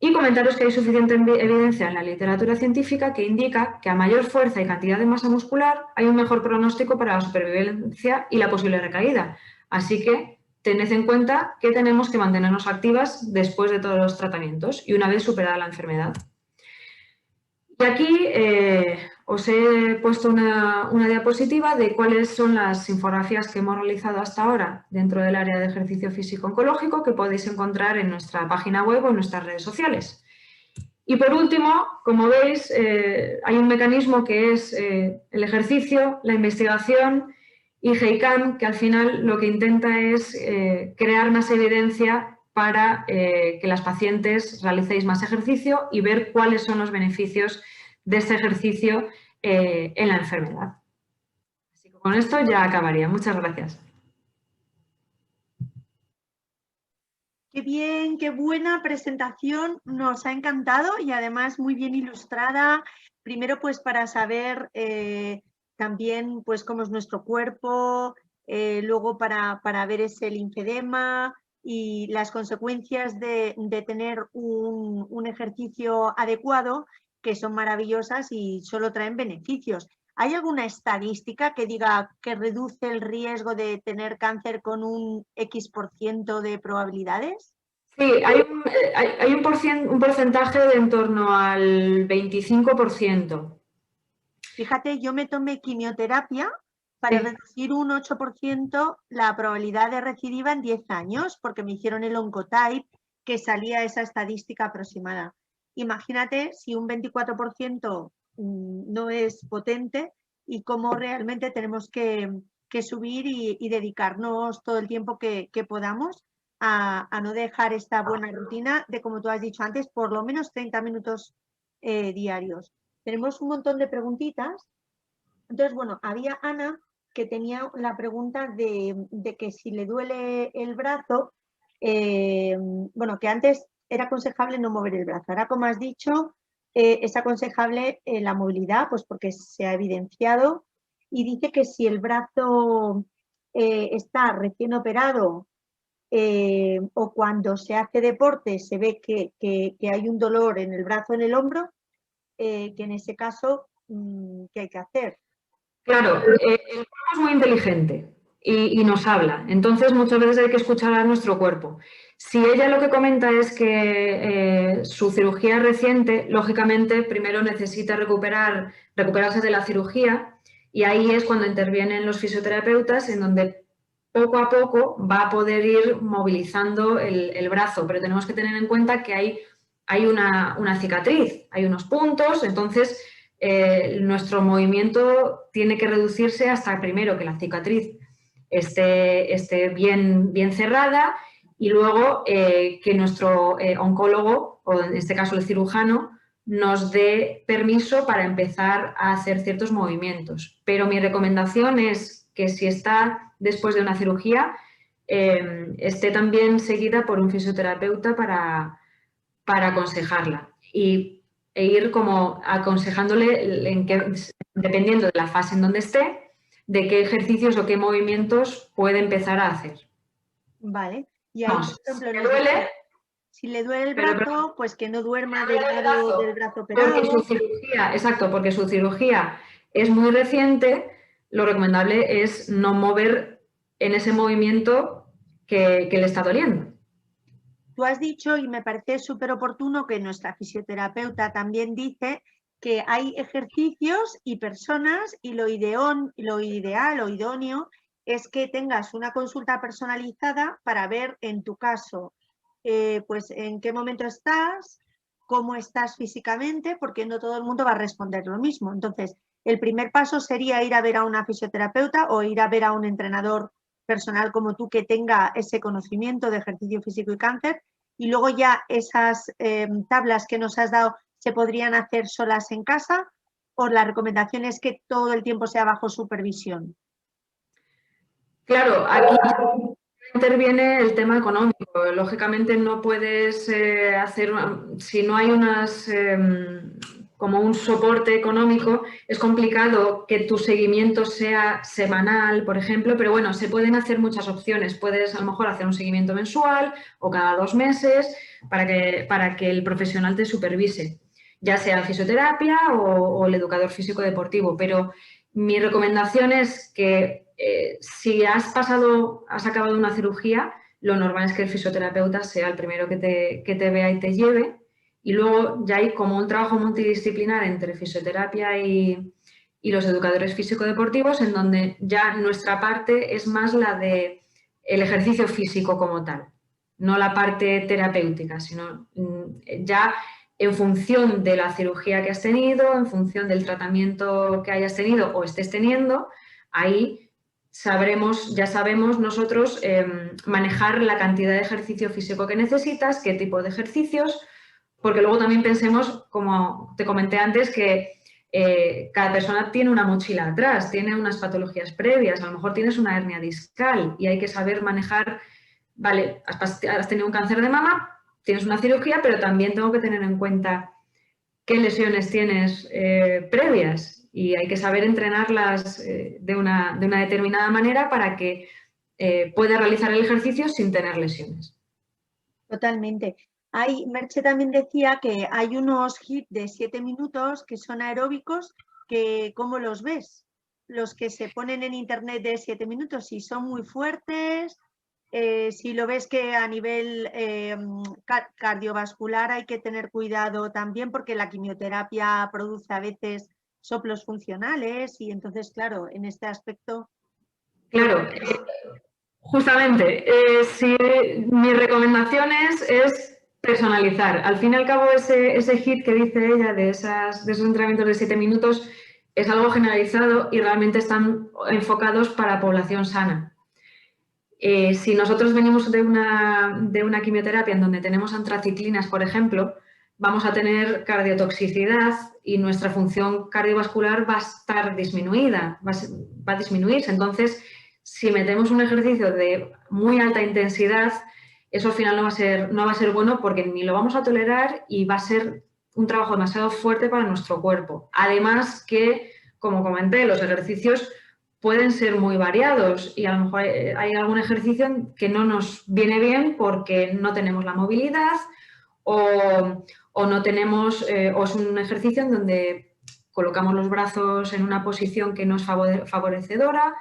y comentaros que hay suficiente evidencia en la literatura científica que indica que a mayor fuerza y cantidad de masa muscular hay un mejor pronóstico para la supervivencia y la posible recaída. Así que tened en cuenta que tenemos que mantenernos activas después de todos los tratamientos y una vez superada la enfermedad. Y aquí os he puesto una diapositiva de cuáles son las infografías que hemos realizado hasta ahora dentro del área de ejercicio físico oncológico que podéis encontrar en nuestra página web o en nuestras redes sociales. Y por último, como veis, hay un mecanismo que es el ejercicio, la investigación y GEICAM, que al final lo que intenta es crear más evidencia para que las pacientes realicéis más ejercicio y ver cuáles son los beneficios de este ejercicio en la enfermedad. Así que con esto ya acabaría. Muchas gracias. Qué bien, qué buena presentación, nos ha encantado y además muy bien ilustrada. Primero, pues para saber también pues cómo es nuestro cuerpo, luego para ver ese linfedema y las consecuencias de tener un ejercicio adecuado, que son maravillosas y solo traen beneficios. ¿Hay alguna estadística que diga que reduce el riesgo de tener cáncer con un X% de probabilidades? Sí, hay un porcentaje de en torno al 25%. Fíjate, yo me tomé quimioterapia para Sí. reducir un 8% la probabilidad de recidiva en 10 años, porque me hicieron el Oncotype, que salía esa estadística aproximada. Imagínate si un 24% no es potente y cómo realmente tenemos que subir y dedicarnos todo el tiempo que podamos a no dejar esta buena rutina de, como tú has dicho antes, por lo menos 30 minutos diarios. Tenemos un montón de preguntitas. Entonces, bueno, había Ana que tenía la pregunta de que si le duele el brazo, bueno, que antes era aconsejable no mover el brazo. Ahora, como has dicho, es aconsejable la movilidad, pues porque se ha evidenciado. Y dice que si el brazo está recién operado o cuando se hace deporte se ve que hay un dolor en el brazo, en el hombro, que en ese caso, ¿qué hay que hacer? Claro, el cuerpo es muy inteligente y nos habla. Entonces, muchas veces hay que escuchar a nuestro cuerpo. Si ella lo que comenta es que su cirugía reciente, lógicamente, primero necesita recuperarse de la cirugía y ahí es cuando intervienen los fisioterapeutas, en donde poco a poco va a poder ir movilizando el brazo. Pero tenemos que tener en cuenta que hay una cicatriz, hay unos puntos, entonces nuestro movimiento tiene que reducirse hasta primero que la cicatriz esté bien cerrada y luego que nuestro oncólogo, o en este caso el cirujano, nos dé permiso para empezar a hacer ciertos movimientos. Pero mi recomendación es que si está después de una cirugía, esté también seguida por un fisioterapeuta para aconsejarla e ir como aconsejándole dependiendo de la fase en donde esté, de qué ejercicios o qué movimientos puede empezar a hacer. Vale. Y ahí, por Vamos, ejemplo, si le nos duele, dice, si le duele el brazo, pues que no duerma del el lado brazo, del brazo porque su operado. cirugía, exacto, porque su cirugía es muy reciente, lo recomendable es no mover en ese movimiento que le está doliendo. Tú has dicho, y me parece súper oportuno, que nuestra fisioterapeuta también dice que hay ejercicios y personas y lo ideal o idóneo es que tengas una consulta personalizada para ver en tu caso, pues en qué momento estás, cómo estás físicamente, porque no todo el mundo va a responder lo mismo. Entonces, el primer paso sería ir a ver a una fisioterapeuta o ir a ver a un entrenador personal como tú que tenga ese conocimiento de ejercicio físico y cáncer, y luego ya esas tablas que nos has dado se podrían hacer solas en casa, o la recomendación es que todo el tiempo sea bajo supervisión. Claro, aquí interviene el tema económico. Lógicamente no puedes hacer, si no hay como un soporte económico, es complicado que tu seguimiento sea semanal, por ejemplo, pero bueno, se pueden hacer muchas opciones. Puedes a lo mejor hacer un seguimiento mensual o cada 2 meses para que el profesional te supervise, ya sea fisioterapia o el educador físico deportivo. Pero mi recomendación es que si has acabado una cirugía, lo normal es que el fisioterapeuta sea el primero que te vea y te lleve. Y luego ya hay como un trabajo multidisciplinar entre fisioterapia y los educadores físico-deportivos, en donde ya nuestra parte es más la de el ejercicio físico como tal, no la parte terapéutica, sino ya en función de la cirugía que has tenido, en función del tratamiento que hayas tenido o estés teniendo, ahí ya sabemos nosotros manejar la cantidad de ejercicio físico que necesitas, qué tipo de ejercicios, porque luego también pensemos, como te comenté antes, que cada persona tiene una mochila atrás, tiene unas patologías previas, a lo mejor tienes una hernia discal y hay que saber manejar, vale, has tenido un cáncer de mama, tienes una cirugía, pero también tengo que tener en cuenta qué lesiones tienes previas y hay que saber entrenarlas de una determinada manera para que puedas realizar el ejercicio sin tener lesiones. Totalmente. Merche también decía que hay unos HIIT de 7 minutos que son aeróbicos, que ¿cómo los ves? Los que se ponen en internet de 7 minutos, si son muy fuertes, si lo ves que a nivel cardiovascular hay que tener cuidado también porque la quimioterapia produce a veces soplos funcionales y entonces, claro, en este aspecto... Claro, justamente, mi recomendación es personalizar. Al fin y al cabo, ese HIIT que dice ella de esos entrenamientos de 7 minutos es algo generalizado y realmente están enfocados para población sana. Si nosotros venimos de una quimioterapia en donde tenemos antraciclinas, por ejemplo, vamos a tener cardiotoxicidad y nuestra función cardiovascular va a estar disminuida, va a disminuirse. Entonces, si metemos un ejercicio de muy alta intensidad, eso al final no va a ser bueno porque ni lo vamos a tolerar y va a ser un trabajo demasiado fuerte para nuestro cuerpo. Además que, como comenté, los ejercicios pueden ser muy variados y a lo mejor hay algún ejercicio que no nos viene bien porque no tenemos la movilidad o no tenemos, o es un ejercicio en donde colocamos los brazos en una posición que no es favorecedora.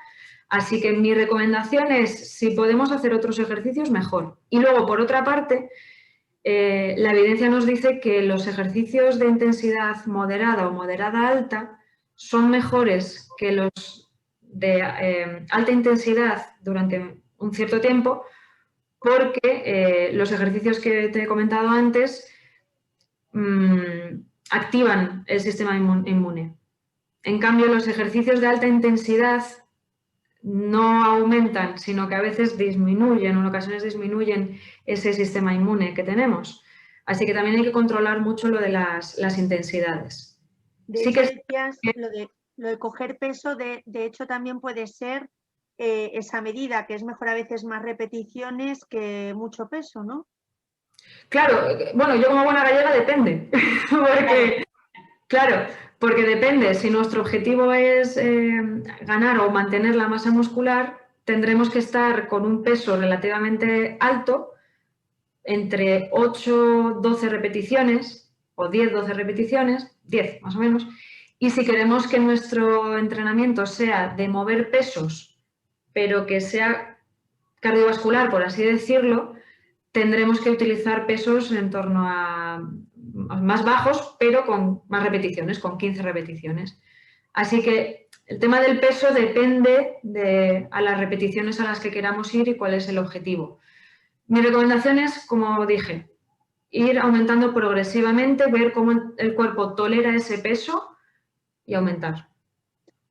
Así que mi recomendación es, si podemos hacer otros ejercicios, mejor. Y luego, por otra parte, la evidencia nos dice que los ejercicios de intensidad moderada o moderada alta son mejores que los de alta intensidad durante un cierto tiempo porque los ejercicios que te he comentado antes activan el sistema inmune. En cambio, los ejercicios de alta intensidad no aumentan, sino que a veces disminuyen, o en ocasiones disminuyen ese sistema inmune que tenemos. Así que también hay que controlar mucho lo de las intensidades. De hecho, decías lo de coger peso, de hecho también puede ser esa medida, que es mejor a veces más repeticiones que mucho peso, ¿no? Claro, bueno, yo como buena gallega depende, porque depende, si nuestro objetivo es ganar o mantener la masa muscular, tendremos que estar con un peso relativamente alto, entre 8-12 repeticiones o 10-12 repeticiones, 10 más o menos, y si queremos que nuestro entrenamiento sea de mover pesos, pero que sea cardiovascular, por así decirlo, tendremos que utilizar pesos en torno a más bajos, pero con más repeticiones, con 15 repeticiones. Así que el tema del peso depende a las repeticiones a las que queramos ir y cuál es el objetivo. Mi recomendación es, como dije, ir aumentando progresivamente, ver cómo el cuerpo tolera ese peso y aumentar.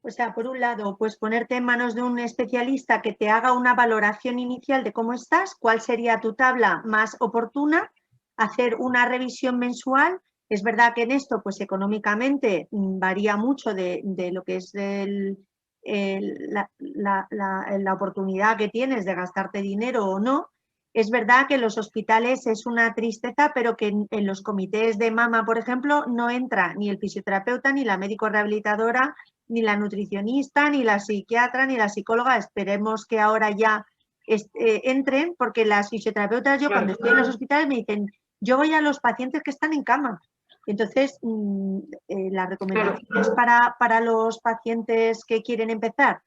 O sea, por un lado, pues ponerte en manos de un especialista que te haga una valoración inicial de cómo estás, cuál sería tu tabla más oportuna, hacer una revisión mensual. Es verdad que en esto, pues económicamente varía mucho de lo que es la oportunidad que tienes de gastarte dinero o no. Es verdad que en los hospitales es una tristeza, pero que en los comités de mama, por ejemplo, no entra ni el fisioterapeuta, ni la médico rehabilitadora, ni la nutricionista, ni la psiquiatra, ni la psicóloga. Esperemos que ahora ya entren, porque las fisioterapeutas, yo cuando estoy en los hospitales me dicen, yo voy a los pacientes que están en cama. Entonces, las recomendaciones para los pacientes que quieren empezar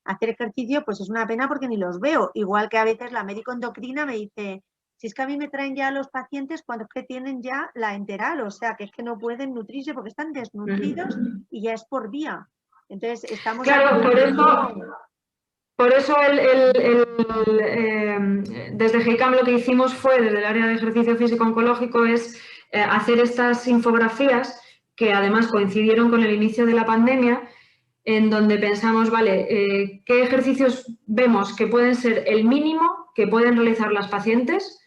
a hacer ejercicio, pues es una pena porque ni los veo. Igual que a veces la médico endocrina me dice, si es que a mí me traen ya los pacientes cuando es que tienen ya la enteral, o sea, que es que no pueden nutrirse porque están desnutridos y ya es por vía. Entonces, estamos... Claro, por eso desde GEICAM lo que hicimos fue, desde el área de ejercicio físico oncológico, es hacer estas infografías que además coincidieron con el inicio de la pandemia, en donde pensamos, vale, ¿qué ejercicios vemos que pueden ser el mínimo que pueden realizar las pacientes,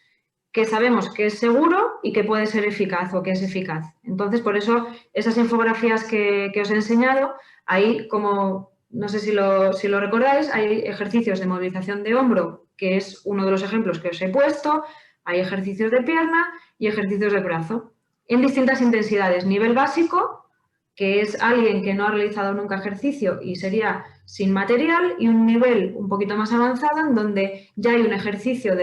que sabemos que es seguro y que puede ser eficaz o que es eficaz? Entonces, por eso, esas infografías que os he enseñado, ahí como... No sé si lo recordáis, hay ejercicios de movilización de hombro, que es uno de los ejemplos que os he puesto, hay ejercicios de pierna y ejercicios de brazo, en distintas intensidades. Nivel básico, que es alguien que no ha realizado nunca ejercicio y sería sin material, y un nivel un poquito más avanzado, en donde ya hay un ejercicio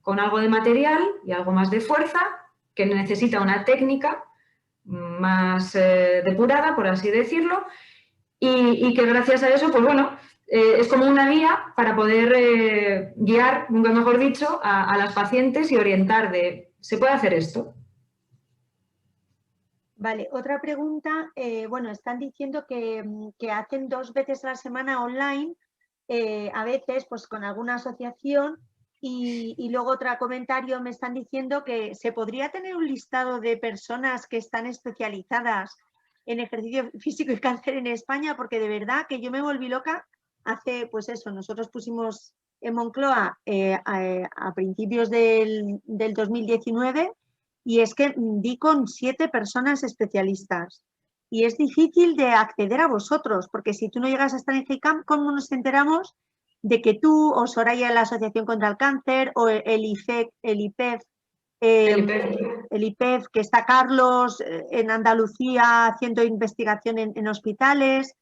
con algo de material y algo más de fuerza, que necesita una técnica más depurada, por así decirlo, y que gracias a eso, pues bueno, es como una guía para poder guiar, nunca mejor dicho, a las pacientes y orientar de, ¿se puede hacer esto? Vale, otra pregunta. Bueno, están diciendo que hacen 2 veces a la semana online, a veces pues con alguna asociación, y luego otro comentario, me están diciendo que se podría tener un listado de personas que están especializadas en ejercicio físico y cáncer en España, porque de verdad que yo me volví loca hace, pues eso, nosotros pusimos en Moncloa a principios del 2019, y es que di con 7 personas especialistas. Y es difícil de acceder a vosotros, porque si tú no llegas a estar en GEICAM, ¿cómo nos enteramos de que tú o Soraya en la Asociación contra el Cáncer o el IPEF, que está Carlos en Andalucía haciendo investigación en hospitales?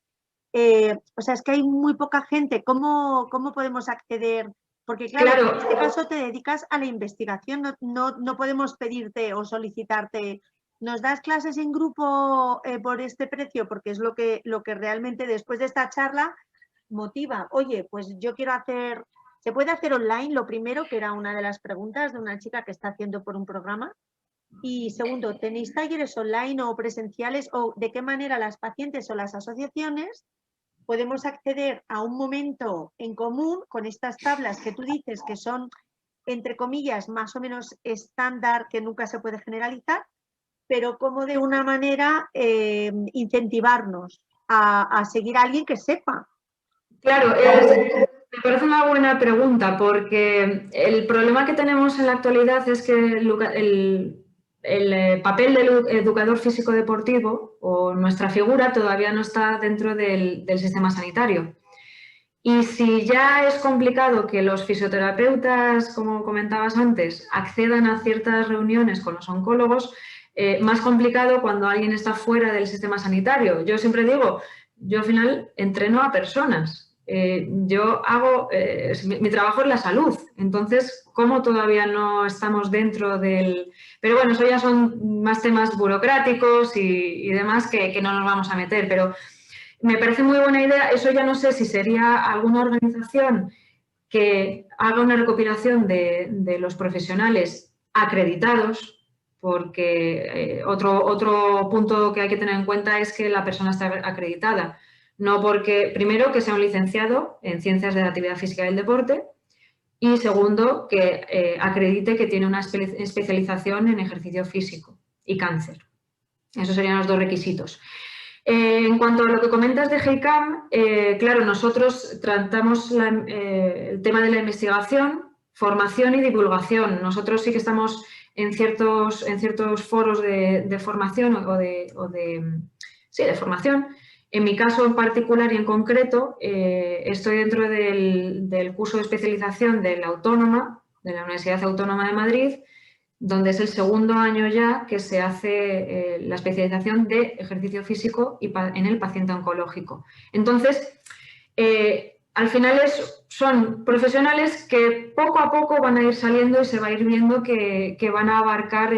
O sea, es que hay muy poca gente. ¿Cómo podemos acceder? Porque claro, en este caso te dedicas a la investigación, no podemos pedirte o solicitarte, ¿nos das clases en grupo por este precio? Porque es lo que realmente después de esta charla motiva. Oye, pues yo quiero hacer, ¿se puede hacer online? Lo primero, que era una de las preguntas de una chica que está haciendo por un programa. Y segundo, ¿tenéis talleres online o presenciales? ¿O de qué manera las pacientes o las asociaciones podemos acceder a un momento en común con estas tablas que tú dices que son, entre comillas, más o menos estándar, que nunca se puede generalizar, pero como de una manera incentivarnos a seguir a alguien que sepa? Claro, me parece una buena pregunta, porque el problema que tenemos en la actualidad es que el papel del educador físico deportivo o nuestra figura todavía no está dentro del sistema sanitario. Y si ya es complicado que los fisioterapeutas, como comentabas antes, accedan a ciertas reuniones con los oncólogos, más complicado cuando alguien está fuera del sistema sanitario. Yo siempre digo, yo al final entreno a personas. Yo hago, mi trabajo es la salud, entonces, ¿cómo todavía no estamos dentro del...? Pero bueno, eso ya son más temas burocráticos y demás que no nos vamos a meter, pero me parece muy buena idea. Eso ya no sé si sería alguna organización que haga una recopilación de los profesionales acreditados, porque otro punto que hay que tener en cuenta es que la persona está acreditada. No porque, primero, que sea un licenciado en Ciencias de la Actividad Física y del Deporte, y segundo, que acredite que tiene una especialización en ejercicio físico y cáncer. Esos serían los 2 requisitos. En cuanto a lo que comentas de GEICAM, claro, nosotros tratamos el tema de la investigación, formación y divulgación. Nosotros sí que estamos en ciertos foros de formación o de Sí, de formación. En mi caso en particular y en concreto, estoy dentro del curso de especialización de la Autónoma, de la Universidad Autónoma de Madrid, donde es el segundo año ya que se hace la especialización de ejercicio físico en el paciente oncológico. Entonces, al final son profesionales que poco a poco van a ir saliendo y se va a ir viendo que van a abarcar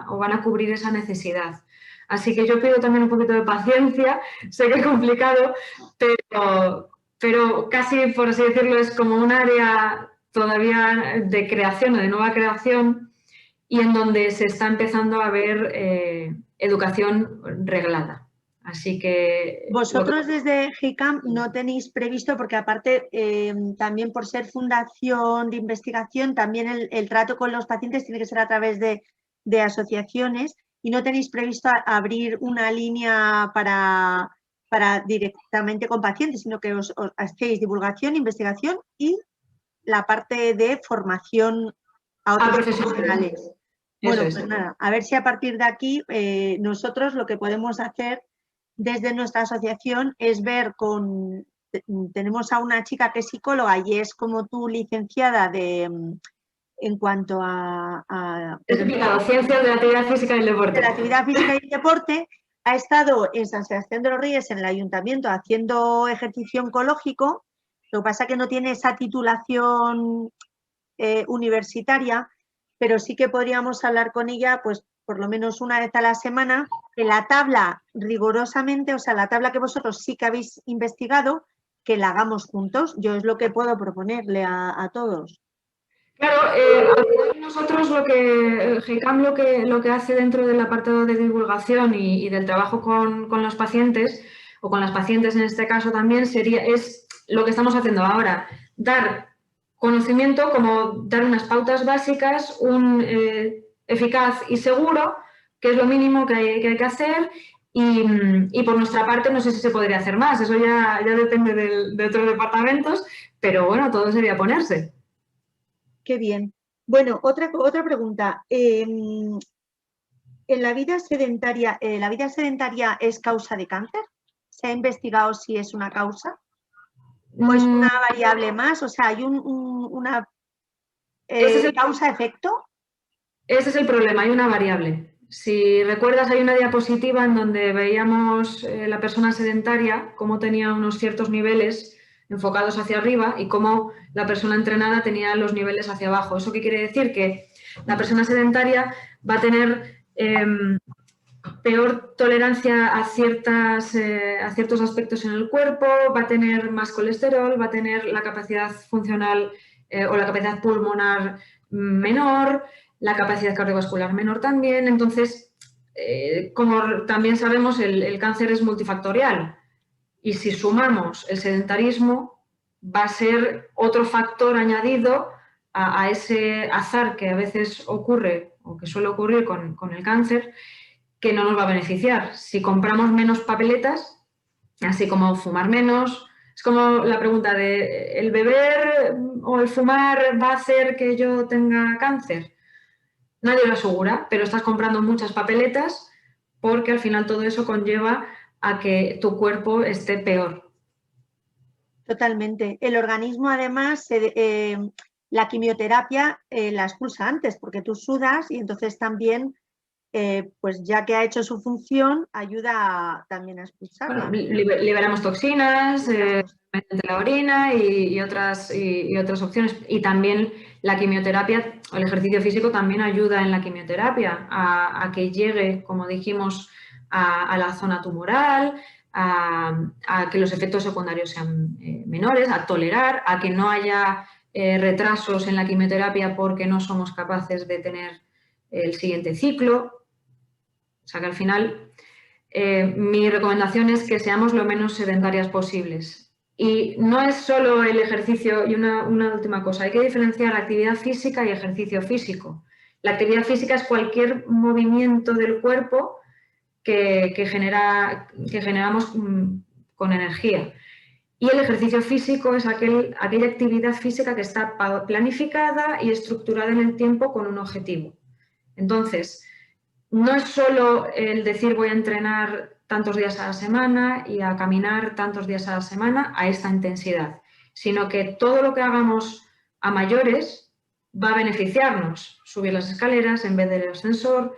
o van a cubrir esa necesidad. Así que yo pido también un poquito de paciencia, sé que es complicado, pero casi, por así decirlo, es como un área todavía de creación o de nueva creación y en donde se está empezando a ver educación reglada. Así que... Vosotros desde GICAM no tenéis previsto, porque aparte también por ser fundación de investigación, también el trato con los pacientes tiene que ser a través de asociaciones, y no tenéis previsto abrir una línea para directamente con pacientes, sino que os hacéis divulgación, investigación y la parte de formación a otros profesionales. Bueno, pues nada, a ver si a partir de aquí nosotros lo que podemos hacer desde nuestra asociación es ver tenemos a una chica que es psicóloga y es como tú licenciada en cuanto a ciencias de la actividad física y el deporte. De la actividad física y el deporte, ha estado en San Sebastián de los Reyes, en el ayuntamiento, haciendo ejercicio oncológico. Lo que pasa es que no tiene esa titulación universitaria, pero sí que podríamos hablar con ella, pues por lo menos una vez a la semana, que la tabla rigurosamente, o sea, la tabla que vosotros sí que habéis investigado, que la hagamos juntos. Yo es lo que puedo proponerle a todos. Claro, nosotros GICAM lo que hace dentro del apartado de divulgación y del trabajo con los pacientes, o con las pacientes en este caso también, es lo que estamos haciendo ahora, dar conocimiento, como dar unas pautas básicas, eficaz y seguro, que es lo mínimo que hay que hacer, y por nuestra parte no sé si se podría hacer más, eso ya depende de otros departamentos, pero bueno, todo sería ponerse. Qué bien. Bueno, otra pregunta. ¿En la vida sedentaria es causa de cáncer? ¿Se ha investigado si es una causa? ¿O es una variable más? O sea, ¿hay una causa-efecto? Ese es el problema, hay una variable. Si recuerdas, hay una diapositiva en donde veíamos la persona sedentaria, cómo tenía unos ciertos niveles enfocados hacia arriba y cómo la persona entrenada tenía los niveles hacia abajo. ¿Eso qué quiere decir? Que la persona sedentaria va a tener peor tolerancia a ciertos aspectos en el cuerpo, va a tener más colesterol, va a tener la capacidad funcional o la capacidad pulmonar menor, la capacidad cardiovascular menor también. Entonces, como también sabemos, el cáncer es multifactorial y si sumamos el sedentarismo va a ser otro factor añadido a ese azar que a veces ocurre o que suele ocurrir con el cáncer, que no nos va a beneficiar. Si compramos menos papeletas, así como fumar menos, es como la pregunta de ¿el beber o el fumar va a hacer que yo tenga cáncer? Nadie lo asegura, pero estás comprando muchas papeletas porque al final todo eso conlleva a que tu cuerpo esté peor. Totalmente. El organismo, además, la quimioterapia la expulsa antes porque tú sudas y entonces también, pues ya que ha hecho su función, ayuda también a expulsarla. Bueno, liberamos toxinas mediante la orina y otras opciones. Y también la quimioterapia, o el ejercicio físico también ayuda en la quimioterapia a que llegue, como dijimos, a la zona tumoral, a que los efectos secundarios sean menores, a tolerar, a que no haya retrasos en la quimioterapia porque no somos capaces de tener el siguiente ciclo. O sea que al final mi recomendación es que seamos lo menos sedentarias posibles. Y no es solo el ejercicio, y una última cosa, hay que diferenciar actividad física y ejercicio físico. La actividad física es cualquier movimiento del cuerpo que generamos con energía. Y el ejercicio físico es aquella actividad física que está planificada y estructurada en el tiempo con un objetivo. Entonces, no es solo el decir voy a entrenar tantos días a la semana y a caminar tantos días a la semana a esta intensidad, sino que todo lo que hagamos a mayores va a beneficiarnos. Subir las escaleras en vez del ascensor,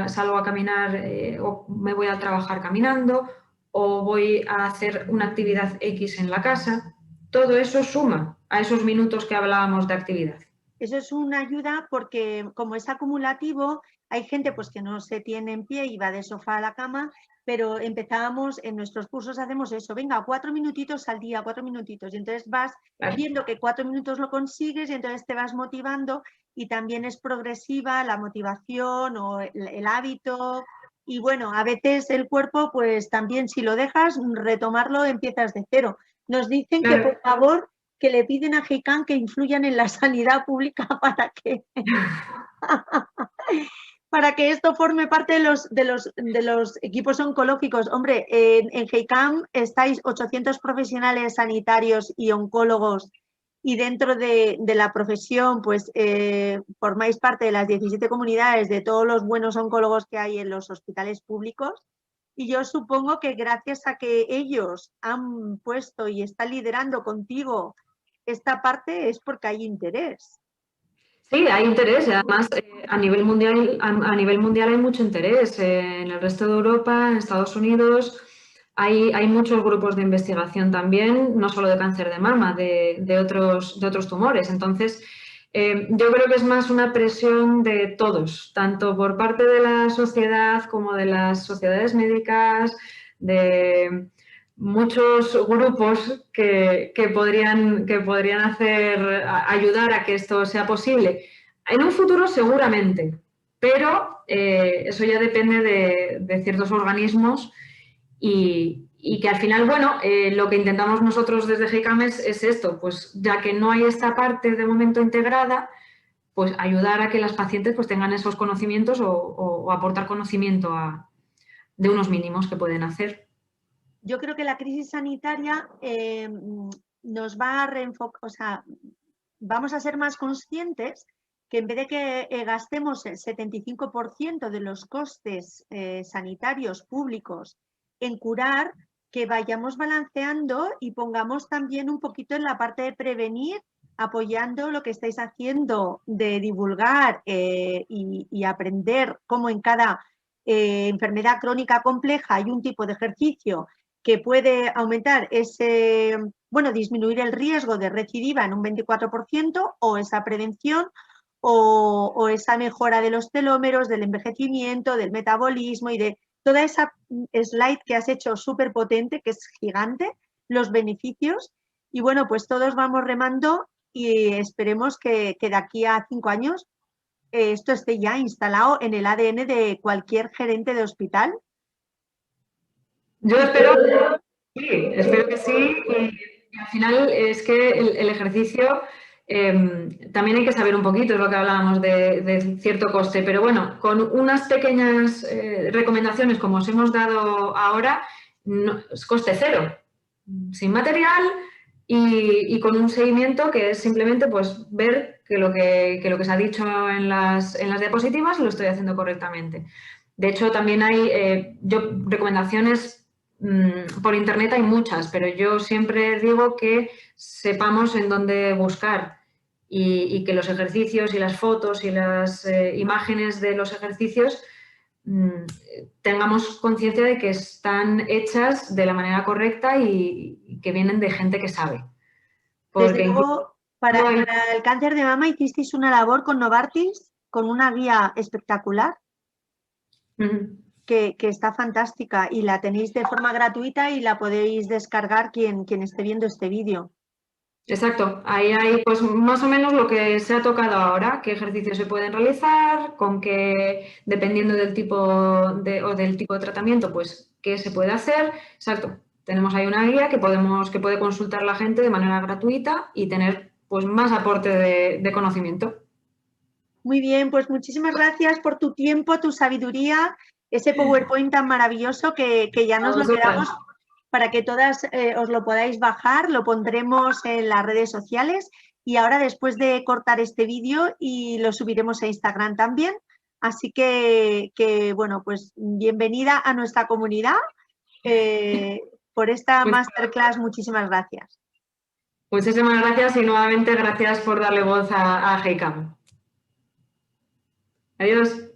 salgo a caminar o me voy a trabajar caminando o voy a hacer una actividad X en la casa. Todo eso suma a esos minutos que hablábamos de actividad. Eso es una ayuda porque como es acumulativo, hay gente pues que no se tiene en pie y va de sofá a la cama, pero empezábamos, en nuestros cursos hacemos eso, venga, 4 minutitos al día, 4 minutitos, y entonces vas viendo que 4 minutos lo consigues y entonces te vas motivando y también es progresiva la motivación o el hábito. Y bueno, a veces el cuerpo, pues también si lo dejas, retomarlo empiezas de cero. Nos dicen que por favor que le piden a GEICAM que influyan en la sanidad pública para que esto forme parte de los equipos oncológicos. Hombre, en GEICAM estáis 800 profesionales sanitarios y oncólogos y dentro de la profesión pues formáis parte de las 17 comunidades de todos los buenos oncólogos que hay en los hospitales públicos. Y yo supongo que gracias a que ellos han puesto y están liderando contigo esta parte es porque hay interés. Sí, hay interés. Además, a nivel mundial hay mucho interés. En el resto de Europa, en Estados Unidos, hay muchos grupos de investigación también, no solo de cáncer de mama, de otros tumores. Entonces, yo creo que es más una presión de todos, tanto por parte de la sociedad como de las sociedades médicas, de muchos grupos que podrían ayudar a que esto sea posible. En un futuro seguramente, pero eso ya depende de ciertos organismos y que al final, bueno, lo que intentamos nosotros desde GEICAM es esto, pues ya que no hay esta parte de momento integrada, pues ayudar a que las pacientes pues tengan esos conocimientos o aportar conocimiento de unos mínimos que pueden hacer. Yo creo que la crisis sanitaria nos va a reenfocar, o sea, vamos a ser más conscientes que en vez de que gastemos el 75% de los costes sanitarios públicos en curar, que vayamos balanceando y pongamos también un poquito en la parte de prevenir, apoyando lo que estáis haciendo de divulgar y aprender cómo en cada enfermedad crónica compleja hay un tipo de ejercicio que puede aumentar disminuir el riesgo de recidiva en un 24% o esa prevención o esa mejora de los telómeros, del envejecimiento, del metabolismo y de toda esa slide que has hecho súper potente, que es gigante, los beneficios. Y bueno, pues todos vamos remando y esperemos que de aquí a 5 años esto esté ya instalado en el ADN de cualquier gerente de hospital. Yo espero que sí. Y al final es que el ejercicio también hay que saber un poquito, es lo que hablábamos de cierto coste, pero bueno, con unas pequeñas recomendaciones como os hemos dado ahora, es coste cero, sin material y con un seguimiento que es simplemente pues ver que lo que se ha dicho en las diapositivas lo estoy haciendo correctamente. De hecho, también hay recomendaciones por internet, hay muchas, pero yo siempre digo que sepamos en dónde buscar y que los ejercicios y las fotos y las imágenes de los ejercicios tengamos conciencia de que están hechas de la manera correcta y que vienen de gente que sabe. Porque desde luego, para el cáncer de mama hicisteis una labor con Novartis, con una guía espectacular. Que está fantástica y la tenéis de forma gratuita y la podéis descargar quien esté viendo este vídeo. Exacto, ahí hay pues más o menos lo que se ha tocado ahora, qué ejercicios se pueden realizar, con qué, dependiendo del tipo del tipo de tratamiento, pues qué se puede hacer. Exacto, tenemos ahí una guía que puede consultar la gente de manera gratuita y tener pues más aporte de conocimiento. Muy bien, pues muchísimas gracias por tu tiempo, tu sabiduría, ese PowerPoint tan maravilloso que ya nos lo quedamos para que todas os lo podáis bajar, lo pondremos en las redes sociales y ahora después de cortar este vídeo y lo subiremos a Instagram también, Así que bueno, pues bienvenida a nuestra comunidad. Por esta masterclass, muchísimas gracias. Muchísimas gracias y nuevamente gracias por darle voz a GEICAM. Adiós.